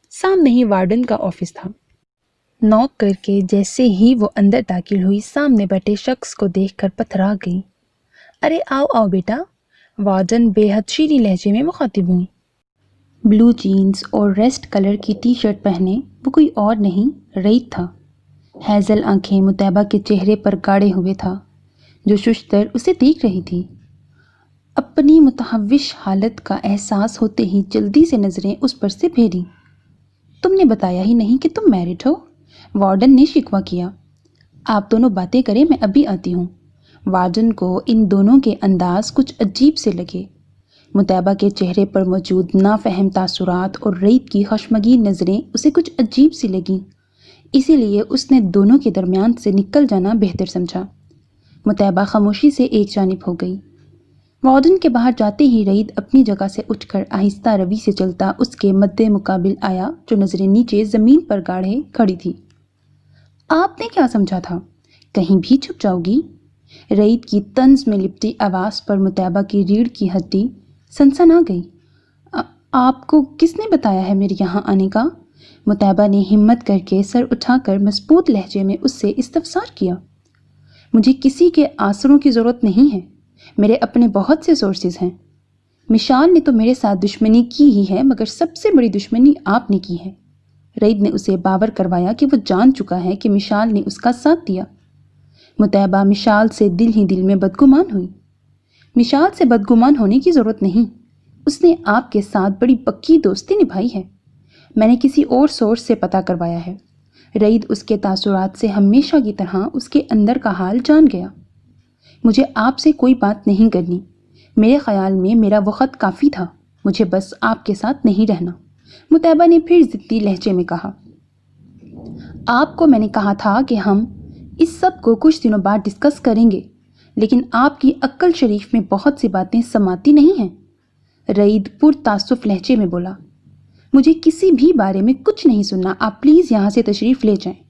سامنے ہی وارڈن کا آفس تھا۔ نوک کر کے جیسے ہی وہ اندر داخل ہوئی، سامنے بیٹھے شخص کو دیکھ کر پتھرا گئی۔ ارے آؤ آؤ بیٹا، وارڈن بے حد شیریں لہجے میں مخاطب ہوئی۔ بلو جینز اور ریسٹ کلر کی ٹی شرٹ پہنے وہ کوئی اور نہیں، رعید تھا۔ ہیزل آنکھیں مطیبہ کے چہرے پر گاڑے ہوئے تھا، جو ششتر اسے دیکھ رہی تھی۔ اپنی متحوش حالت کا احساس ہوتے ہی جلدی سے نظریں اس پر سے پھیری۔ تم نے بتایا ہی نہیں کہ تم میرڈ ہو، وارڈن نے شکوہ کیا۔ آپ دونوں باتیں کریں، میں ابھی آتی ہوں۔ وارڈن کو ان دونوں کے انداز کچھ عجیب سے لگے۔ مطیبہ کے چہرے پر موجود نافہم تاثرات اور رعید کی خشمگین نظریں اسے کچھ عجیب سی لگیں، اسی لیے اس نے دونوں کے درمیان سے نکل جانا بہتر سمجھا۔ مطیبہ خاموشی سے ایک جانب ہو گئی۔ وارڈن کے باہر جاتے ہی رعید اپنی جگہ سے اٹھ کر آہستہ روی سے چلتا اس کے مد مقابل آیا، جو نظریں نیچے زمین پر گاڑے کھڑی تھی۔ آپ نے کیا سمجھا تھا؟ کہیں بھی چھپ جاؤ گی؟ رعید کی طنز میں لپٹی آواز پر مطیبہ کی ریڑھ کی ہڈی سنسن آ گئی۔ آپ کو کس نے بتایا ہے میرے یہاں آنے کا؟ مطیبہ نے ہمت کر کے سر اٹھا کر مضبوط لہجے میں اس سے استفسار کیا۔ مجھے کسی کے آسروں کی ضرورت نہیں ہے، میرے اپنے بہت سے سورسز ہیں۔ مشال نے تو میرے ساتھ دشمنی کی ہی ہے، مگر سب سے بڑی دشمنی آپ نے کی ہے۔ رعید نے اسے باور کروایا کہ وہ جان چکا ہے کہ مشال نے اس کا ساتھ دیا۔ مطیبہ مشال سے دل ہی دل میں بدگمان ہوئی۔ مشال سے بدگمان ہونے کی ضرورت نہیں، اس نے آپ کے ساتھ بڑی پکی دوستی نبھائی ہے۔ میں نے کسی اور سورس سے پتہ کروایا ہے۔ رعید اس کے تاثرات سے ہمیشہ کی طرح اس کے اندر کا حال جان گیا۔ مجھے آپ سے کوئی بات نہیں کرنی، میرے خیال میں میرا وقت کافی تھا، مجھے بس آپ کے ساتھ نہیں رہنا، مطیبہ نے پھر ضدی لہجے میں کہا۔ آپ کو میں نے کہا تھا کہ ہم اس سب کو کچھ دنوں بعد ڈسکس کریں گے، لیکن آپ کی عقل شریف میں بہت سی باتیں سماتی نہیں ہیں۔ رعید پرتعصب لہجے میں بولا۔ مجھے کسی بھی بارے میں کچھ نہیں سننا، آپ پلیز یہاں سے تشریف لے جائیں،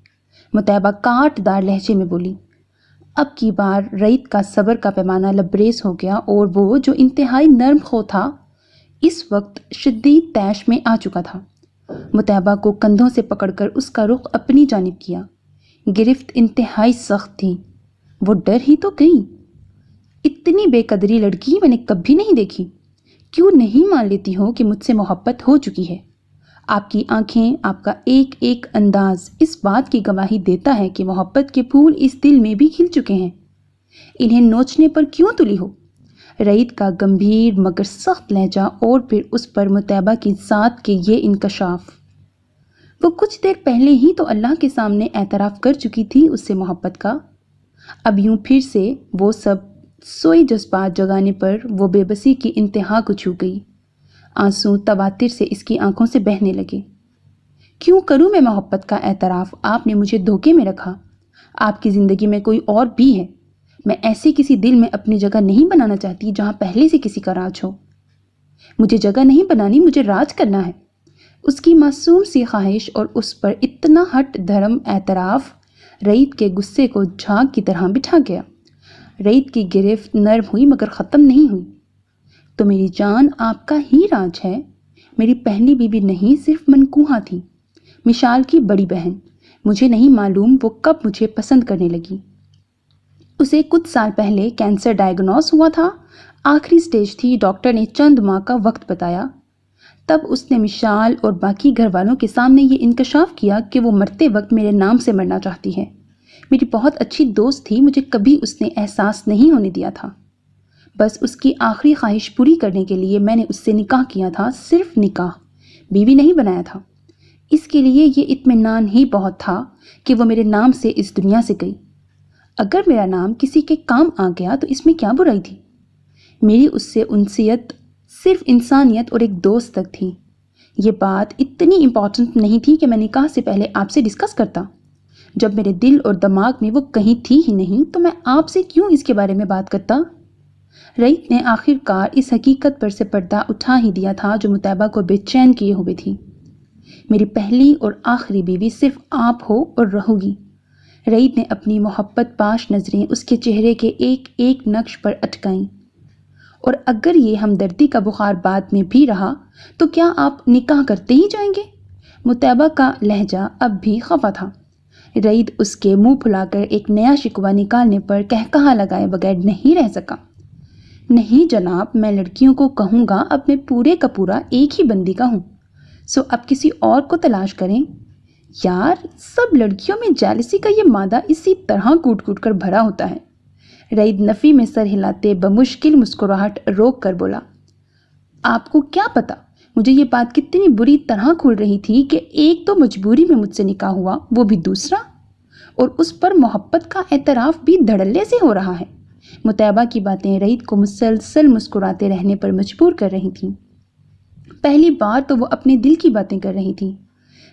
مطیبہ کاٹ دار لہجے میں بولی۔ اب کی بار رعید کا صبر کا پیمانہ لبریز ہو گیا اور وہ جو انتہائی نرم خو تھا اس وقت شدید طیش میں آ چکا تھا۔ مطیبہ کو کندھوں سے پکڑ کر اس کا رخ اپنی جانب کیا۔ گرفت انتہائی سخت تھی، وہ ڈر ہی تو گئی۔ اتنی بے قدری لڑکی میں نے کبھی نہیں دیکھی۔ کیوں نہیں مان لیتی ہو کہ مجھ سے محبت ہو چکی ہے؟ آپ کی آنکھیں، آپ کا ایک ایک انداز اس بات کی گواہی دیتا ہے کہ محبت کے پھول اس دل میں بھی کھل چکے ہیں۔ انہیں نوچنے پر کیوں تلی ہو؟ رعید کا گمبھیر مگر سخت لہجہ اور پھر اس پر مطیبہ کی ذات کے یہ انکشاف۔ وہ کچھ دیر پہلے ہی تو اللہ کے سامنے اعتراف کر چکی تھی اس سے محبت کا، اب یوں پھر سے وہ سب سوئی جذبات جگانے پر وہ بے بسی کی انتہا کو چھو گئی۔ آنسو تواتر سے اس کی آنکھوں سے بہنے لگے۔ کیوں کروں میں محبت کا اعتراف؟ آپ نے مجھے دھوکے میں رکھا۔ آپ کی زندگی میں کوئی اور بھی ہے۔ میں ایسے کسی دل میں اپنی جگہ نہیں بنانا چاہتی جہاں پہلے سے کسی کا راج ہو۔ مجھے جگہ نہیں بنانی، مجھے راج کرنا ہے۔ اس کی معصوم سی خواہش اور اس پر اتنا ہٹ دھرم اعتراف رعید کے غصے کو جھاگ کی طرح بٹھا گیا۔ رعید کی گرفت نرم ہوئی مگر ختم نہیں ہوئی۔ تو میری جان، آپ کا ہی راج ہے۔ میری پہلی بیوی نہیں، صرف منکوہا تھی، مشال کی بڑی بہن۔ مجھے نہیں معلوم وہ کب مجھے پسند کرنے لگی۔ اسے کچھ سال پہلے کینسر ڈائیگنوز ہوا تھا، آخری سٹیج تھی، ڈاکٹر نے چند ماہ کا وقت بتایا۔ تب اس نے مشال اور باقی گھر والوں کے سامنے یہ انکشاف کیا کہ وہ مرتے وقت میرے نام سے مرنا چاہتی ہے۔ میری بہت اچھی دوست تھی، مجھے کبھی اس نے احساس نہیں ہونے دیا تھا۔ بس اس کی آخری خواہش پوری کرنے کے لیے میں نے اس سے نکاح کیا تھا، صرف نکاح، بیوی نہیں بنایا تھا۔ اس کے لیے یہ اطمینان ہی بہت تھا کہ وہ میرے نام سے اس دنیا سے گئی۔ اگر میرا نام کسی کے کام آ گیا تو اس میں کیا برائی تھی؟ میری اس سے انسیت صرف انسانیت اور ایک دوست تک تھی۔ یہ بات اتنی امپورٹنٹ نہیں تھی کہ میں نکاح سے پہلے آپ سے ڈسکس کرتا۔ جب میرے دل اور دماغ میں وہ کہیں تھی ہی نہیں تو میں آپ سے کیوں اس کے بارے میں بات کرتا؟ رئیت نے آخر کار اس حقیقت پر سے پردہ اٹھا ہی دیا تھا جو مطیبہ کو بے چین کیے ہوئے تھی۔ میری پہلی اور آخری بیوی صرف آپ ہو اور رہو گی۔ رئیت نے اپنی محبت پاش نظریں اس کے چہرے کے ایک ایک نقش پر اٹکائیں۔ اور اگر یہ ہمدردی کا بخار بعد میں بھی رہا تو کیا آپ نکاح کرتے ہی جائیں گے؟ مطیبہ کا لہجہ اب بھی خفا تھا۔ رئیت اس کے منہ پھلا کر ایک نیا شکوہ نکالنے پر کہا لگائے بغیر نہیں رہ سکا۔ نہیں جناب، میں لڑکیوں کو کہوں گا اب میں پورے کا پورا ایک ہی بندی کا ہوں، سو اب کسی اور کو تلاش کریں۔ یار، سب لڑکیوں میں جیلسی کا یہ مادہ اسی طرح کوٹ کوٹ کر بھرا ہوتا ہے۔ رئیت نفی میں سر ہلاتے بمشکل مسکراہٹ روک کر بولا، آپ کو کیا پتا مجھے یہ بات کتنی بری طرح کھل رہی تھی کہ ایک تو مجبوری میں مجھ سے نکاح ہوا، وہ بھی دوسرا، اور اس پر محبت کا اعتراف بھی دھڑلے سے ہو رہا ہے۔ مطیبہ کی باتیں رئیت کو مسلسل مسکراتے رہنے پر مجبور کر رہی تھیں۔ پہلی بار تو وہ اپنے دل کی باتیں کر رہی تھی۔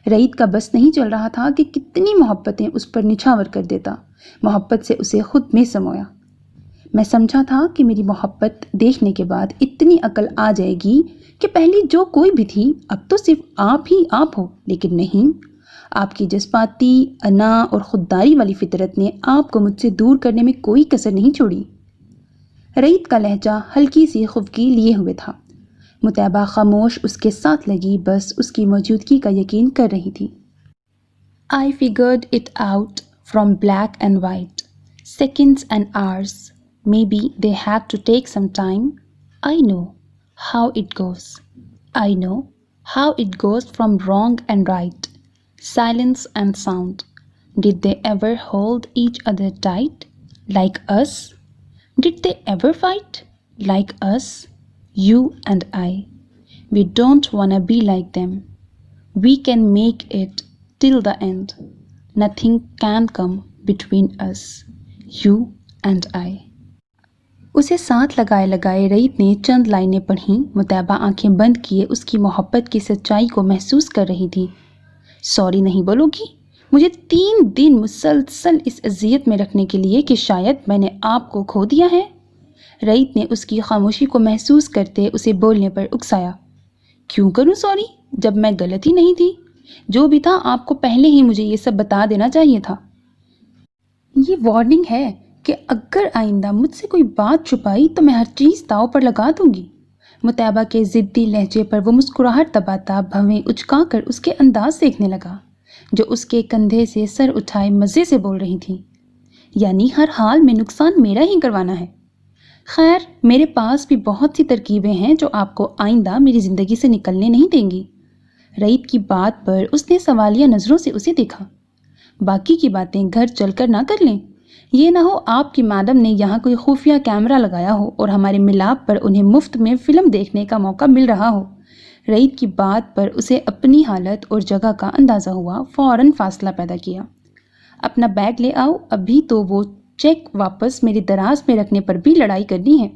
رئیت کا بس نہیں چل رہا تھا کہ کتنی محبتیں اس پر نچھاور کر دیتا۔ محبت سے اسے خود میں سمویا۔ میں سمجھا تھا کہ میری محبت دیکھنے کے بعد اتنی عقل آ جائے گی کہ پہلی جو کوئی بھی تھی اب تو صرف آپ ہی آپ ہو، لیکن نہیں، آپ کی جذباتی، انا اور خودداری والی فطرت نے آپ کو مجھ سے دور کرنے میں کوئی کسر نہیں چھوڑی۔ رئیت کا لہجہ ہلکی سی خفگی لیے ہوئے تھا۔ مطیبہ خاموش اس کے ساتھ لگی، بس اس کی موجودگی کا یقین کر رہی تھی۔ I figured it out from black and white, seconds and hours. Maybe they had to take some time. I know how it goes. I know how it goes from wrong and right, silence and sound. Did they ever hold each other tight like us? Did they ever fight like us? You and I. We don't wanna be like them. We can make it till the end. Nothing can come between us. You and I. اسے ساتھ لگائے رئیت نے چند لائنیں پڑھیں۔ مطیبہ آنکھیں بند کیے اس کی محبت کی سچائی کو محسوس کر رہی تھی۔ سوری نہیں بولو گی؟ مجھے 3 دن مسلسل اس اذیت میں رکھنے کے لیے کہ شاید میں نے آپ کو کھو دیا ہے؟ رئیت نے اس کی خاموشی کو محسوس کرتے اسے بولنے پر اکسایا۔ کیوں کروں سوری جب میں غلط ہی نہیں تھی؟ جو بھی تھا آپ کو پہلے ہی مجھے یہ سب بتا دینا چاہیے تھا۔ یہ وارننگ ہے کہ اگر آئندہ مجھ سے کوئی بات چھپائی تو میں ہر چیز داؤ پر لگا دوں گی۔ مطیبہ کے ضدی لہجے پر وہ مسکراہٹ دباتا بھویں اچکا کر اس کے انداز دیکھنے لگا، جو اس کے کندھے سے سر اٹھائے مزے سے بول رہی تھی۔ یعنی ہر حال میں نقصان میرا ہی کروانا ہے۔ خیر، میرے پاس بھی بہت سی ترکیبیں ہیں جو آپ کو آئندہ میری زندگی سے نکلنے نہیں دیں گی۔ رئیت کی بات پر اس نے سوالیہ نظروں سے اسے دیکھا۔ باقی کی باتیں گھر چل کر نہ کر لیں؟ یہ نہ ہو آپ کی میڈم نے یہاں کوئی خفیہ کیمرہ لگایا ہو اور ہمارے ملاپ پر انہیں مفت میں فلم دیکھنے کا موقع مل رہا ہو۔ رئیت کی بات پر اسے اپنی حالت اور جگہ کا اندازہ ہوا، فوراً فاصلہ پیدا کیا۔ اپنا بیگ لے آؤ، ابھی تو وہ چیک واپس میری دراز میں رکھنے پر بھی لڑائی کرنی ہے۔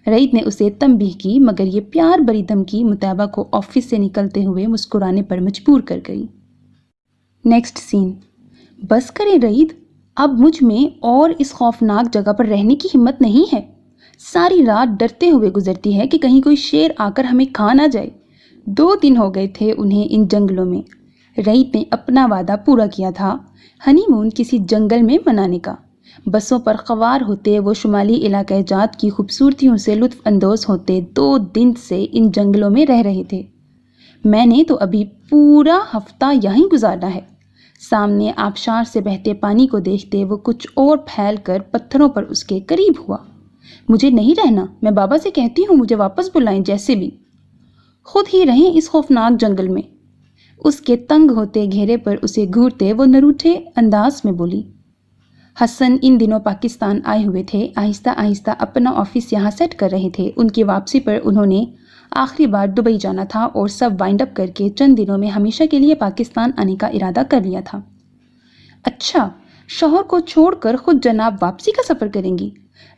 رئیت نے اسے تنبیہ کی، مگر یہ پیار بری دھمکی مطیبہ کو آفس سے نکلتے ہوئے مسکرانے پر مجبور کر گئی۔ نیکسٹ سین۔ بس کریں رئیت، اب مجھ میں اور اس خوفناک جگہ پر رہنے کی ہمت نہیں ہے۔ ساری رات ڈرتے ہوئے گزرتی ہے کہ کہیں کوئی شیر آ کر ہمیں کھا نہ جائے۔ 2 دن ہو گئے تھے انہیں ان جنگلوں میں۔ رئیت نے اپنا وعدہ پورا کیا تھا، ہنی مون کسی جنگل میں منانے کا۔ بسوں پر خوار ہوتے وہ شمالی علاقہ جات کی خوبصورتیوں سے لطف اندوز ہوتے 2 دن سے ان جنگلوں میں رہ رہے تھے۔ میں نے تو ابھی پورا ہفتہ یہیں گزارنا ہے۔ سامنے آبشار سے بہتے پانی کو دیکھتے وہ کچھ اور پھیل کر پتھروں پر اس کے قریب ہوا۔ مجھے نہیں رہنا، میں بابا سے کہتی ہوں مجھے واپس بلائیں، جیسے بھی خود ہی رہیں اس خوفناک جنگل میں۔ اس کے تنگ ہوتے گھیرے پر اسے گھورتے وہ نروٹھے انداز میں بولی۔ حسن ان دنوں پاکستان آئے ہوئے تھے، آہستہ آہستہ اپنا آفس یہاں سیٹ کر رہے تھے۔ ان کی واپسی پر انہوں نے آخری بار دبئی جانا تھا اور سب وائنڈ اپ کر کے چند دنوں میں ہمیشہ کے لیے پاکستان آنے کا ارادہ کر لیا تھا۔ اچھا، شوہر کو چھوڑ کر خود جناب واپسی کا سفر کریں گی؟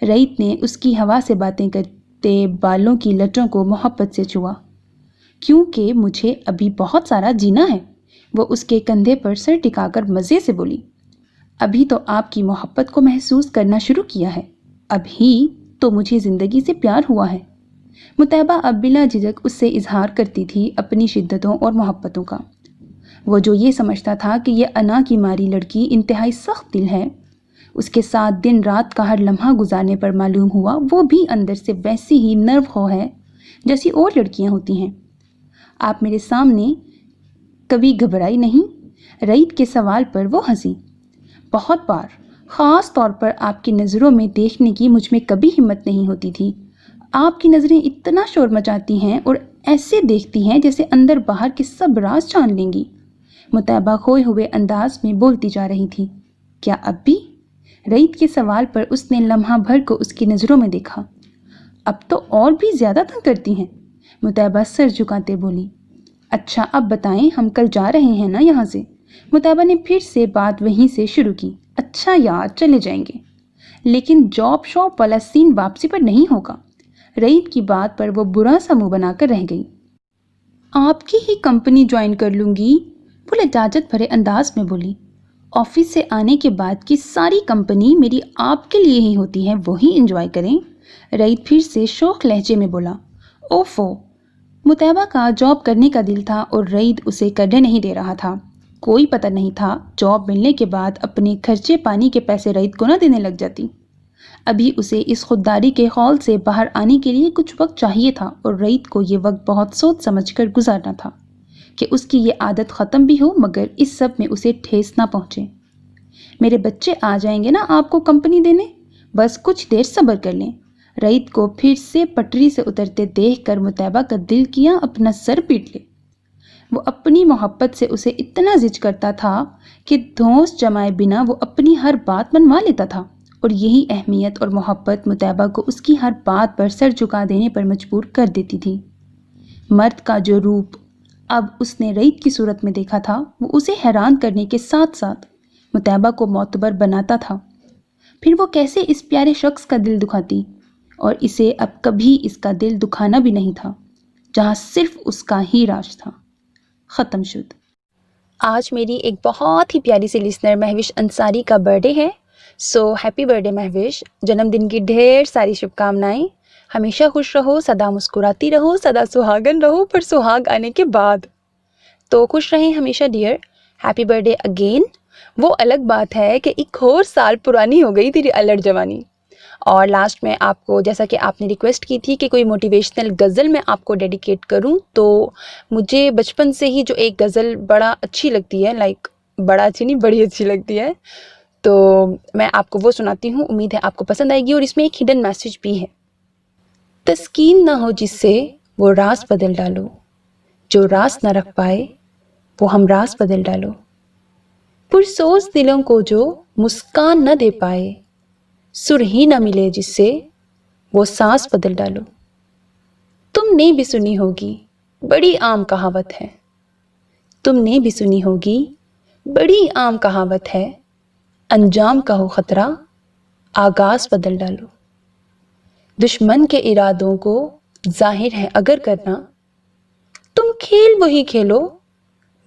رئیت نے اس کی ہوا سے باتیں چھوٹے بالوں کی لٹوں کو محبت سے چھوا۔ کیونکہ مجھے ابھی بہت سارا جینا ہے، وہ اس کے کندھے پر سر ٹکا کر مزے سے بولی۔ ابھی تو آپ کی محبت کو محسوس کرنا شروع کیا ہے، ابھی تو مجھے زندگی سے پیار ہوا ہے۔ مطیبہ اب بلا جھجک اس سے اظہار کرتی تھی اپنی شدتوں اور محبتوں کا۔ وہ جو یہ سمجھتا تھا کہ یہ انا کی ماری لڑکی انتہائی سخت دل ہے، اس کے ساتھ دن رات کا ہر لمحہ گزارنے پر معلوم ہوا وہ بھی اندر سے ویسی ہی نرو خو ہے جیسی اور لڑکیاں ہوتی ہیں۔ آپ میرے سامنے کبھی گھبرائی نہیں؟ رعیت کے سوال پر وہ ہنسی۔ بہت بار، خاص طور پر آپ کی نظروں میں دیکھنے کی مجھ میں کبھی ہمت نہیں ہوتی تھی۔ آپ کی نظریں اتنا شور مچاتی ہیں اور ایسے دیکھتی ہیں جیسے اندر باہر کے سب راز جان لیں گی۔ مطیبہ کھوئے ہوئے انداز میں بولتی جا رہی تھی۔ کیا اب بھی؟ رعیت کے سوال پر اس نے لمحہ بھر کو اس کی نظروں میں دیکھا۔ اب تو اور بھی زیادہ تنگ کرتی ہیں، مطیبہ سر جھکاتے بولی۔ اچھا اب بتائیں، ہم کل جا رہے ہیں نا یہاں سے؟ مطیبہ نے پھر سے بات وہیں سے شروع کی۔ اچھا یار، چلے جائیں گے، لیکن جاب شاپ والا سین واپسی پر نہیں ہوگا۔ رعیت کی بات پر وہ برا سا منہ بنا کر رہ گئی۔ آپ کی ہی کمپنی جوائن کر لوں گی، وہ لجاجت بھرے انداز میں بولی۔ آفس سے آنے کے بعد کی ساری کمپنی میری آپ کے لیے ہی ہوتی ہے، وہی انجوائے کریں۔ رعیت پھر سے شوق لہجے میں بولا۔ اوفو، مطیبہ کا جاب کرنے کا دل تھا اور رعیت اسے کرنے نہیں دے رہا تھا۔ کوئی پتہ نہیں تھا جاب ملنے کے بعد اپنے خرچے پانی کے پیسے رعیت کو نہ دینے لگ جاتی۔ ابھی اسے اس خودداری کے خول سے باہر آنے کے لیے کچھ وقت چاہیے تھا اور رعیت کو یہ وقت بہت سوچ سمجھ کر گزارنا تھا کہ اس کی یہ عادت ختم بھی ہو مگر اس سب میں اسے ٹھیس نہ پہنچے۔ میرے بچے آ جائیں گے نا آپ کو کمپنی دینے، بس کچھ دیر صبر کر لیں۔ رعیت کو پھر سے پٹری سے اترتے دیکھ کر مطیبہ کا دل کیا اپنا سر پیٹ لے۔ وہ اپنی محبت سے اسے اتنا زج کرتا تھا کہ دھونس جمائے بنا وہ اپنی ہر بات منوا لیتا تھا، اور یہی اہمیت اور محبت مطیبہ کو اس کی ہر بات پر سر جھکا دینے پر مجبور کر دیتی تھی۔ مرد کا جو روپ اب اس نے رعیت کی صورت میں دیکھا تھا وہ اسے حیران کرنے کے ساتھ ساتھ مطیبہ کو معتبر بناتا تھا۔ پھر وہ کیسے اس پیارے شخص کا دل دکھاتی، اور اسے اب کبھی اس کا دل دکھانا بھی نہیں تھا، جہاں صرف اس کا ہی راج تھا۔ ختم شد۔ آج میری ایک بہت ہی پیاری سی لسنر مہوش انصاری کا برتھ ڈے ہے، so happy birth day Mehwish, جنم دن کی ڈھیر ساری شبھ کامنائیں، ہمیشہ خوش رہو، سدا مسکراتی رہو، سدا سہاگن رہو، پر سہاگ آنے کے بعد تو خوش رہیں ہمیشہ dear. Happy birth day again. وہ الگ بات ہے کہ ایک اور سال پرانی ہو گئی تیری الٹ جوانی۔ اور لاسٹ میں آپ کو، جیسا کہ آپ نے ریکویسٹ کی تھی کہ کوئی موٹیویشنل غزل میں آپ کو ڈیڈیکیٹ کروں، تو مجھے بچپن سے ہی جو ایک غزل بڑا اچھی لگتی ہے، بڑا اچھی نہیں، بڑی اچھی لگتی ہے، تو میں آپ کو وہ سناتی ہوں، امید ہے آپ کو پسند آئے گی، اور اس میں ایک ہڈن میسج بھی ہے۔ تسکین نہ ہو جس سے وہ راز بدل ڈالو، جو راز نہ رکھ پائے وہ ہم راز بدل ڈالو، پرسوز دلوں کو جو مسکان نہ دے پائے، سر ہی نہ ملے جس سے وہ سانس بدل ڈالو۔ تم نے بھی سنی ہوگی بڑی عام کہاوت ہے، تم نے بھی سنی ہوگی بڑی عام کہاوت ہے، انجام کا ہو خطرہ آغاز بدل ڈالو۔ دشمن کے ارادوں کو ظاہر ہے اگر کرنا، تم کھیل وہی کھیلو،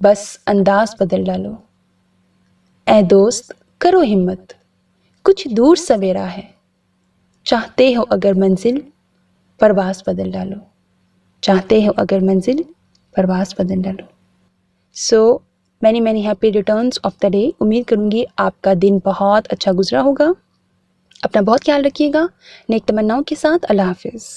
بس انداز بدل ڈالو۔ اے دوست کرو ہمت، کچھ دور سویرا ہے، چاہتے ہو اگر منزل پرواز بدل ڈالو، چاہتے ہو اگر منزل پرواز بدل ڈالو۔ So many happy returns of the day. امید کروں گی آپ کا دن بہت اچھا گزرا ہوگا۔ اپنا بہت خیال رکھیے گا، نیک تمناؤں کے ساتھ، اللہ حافظ۔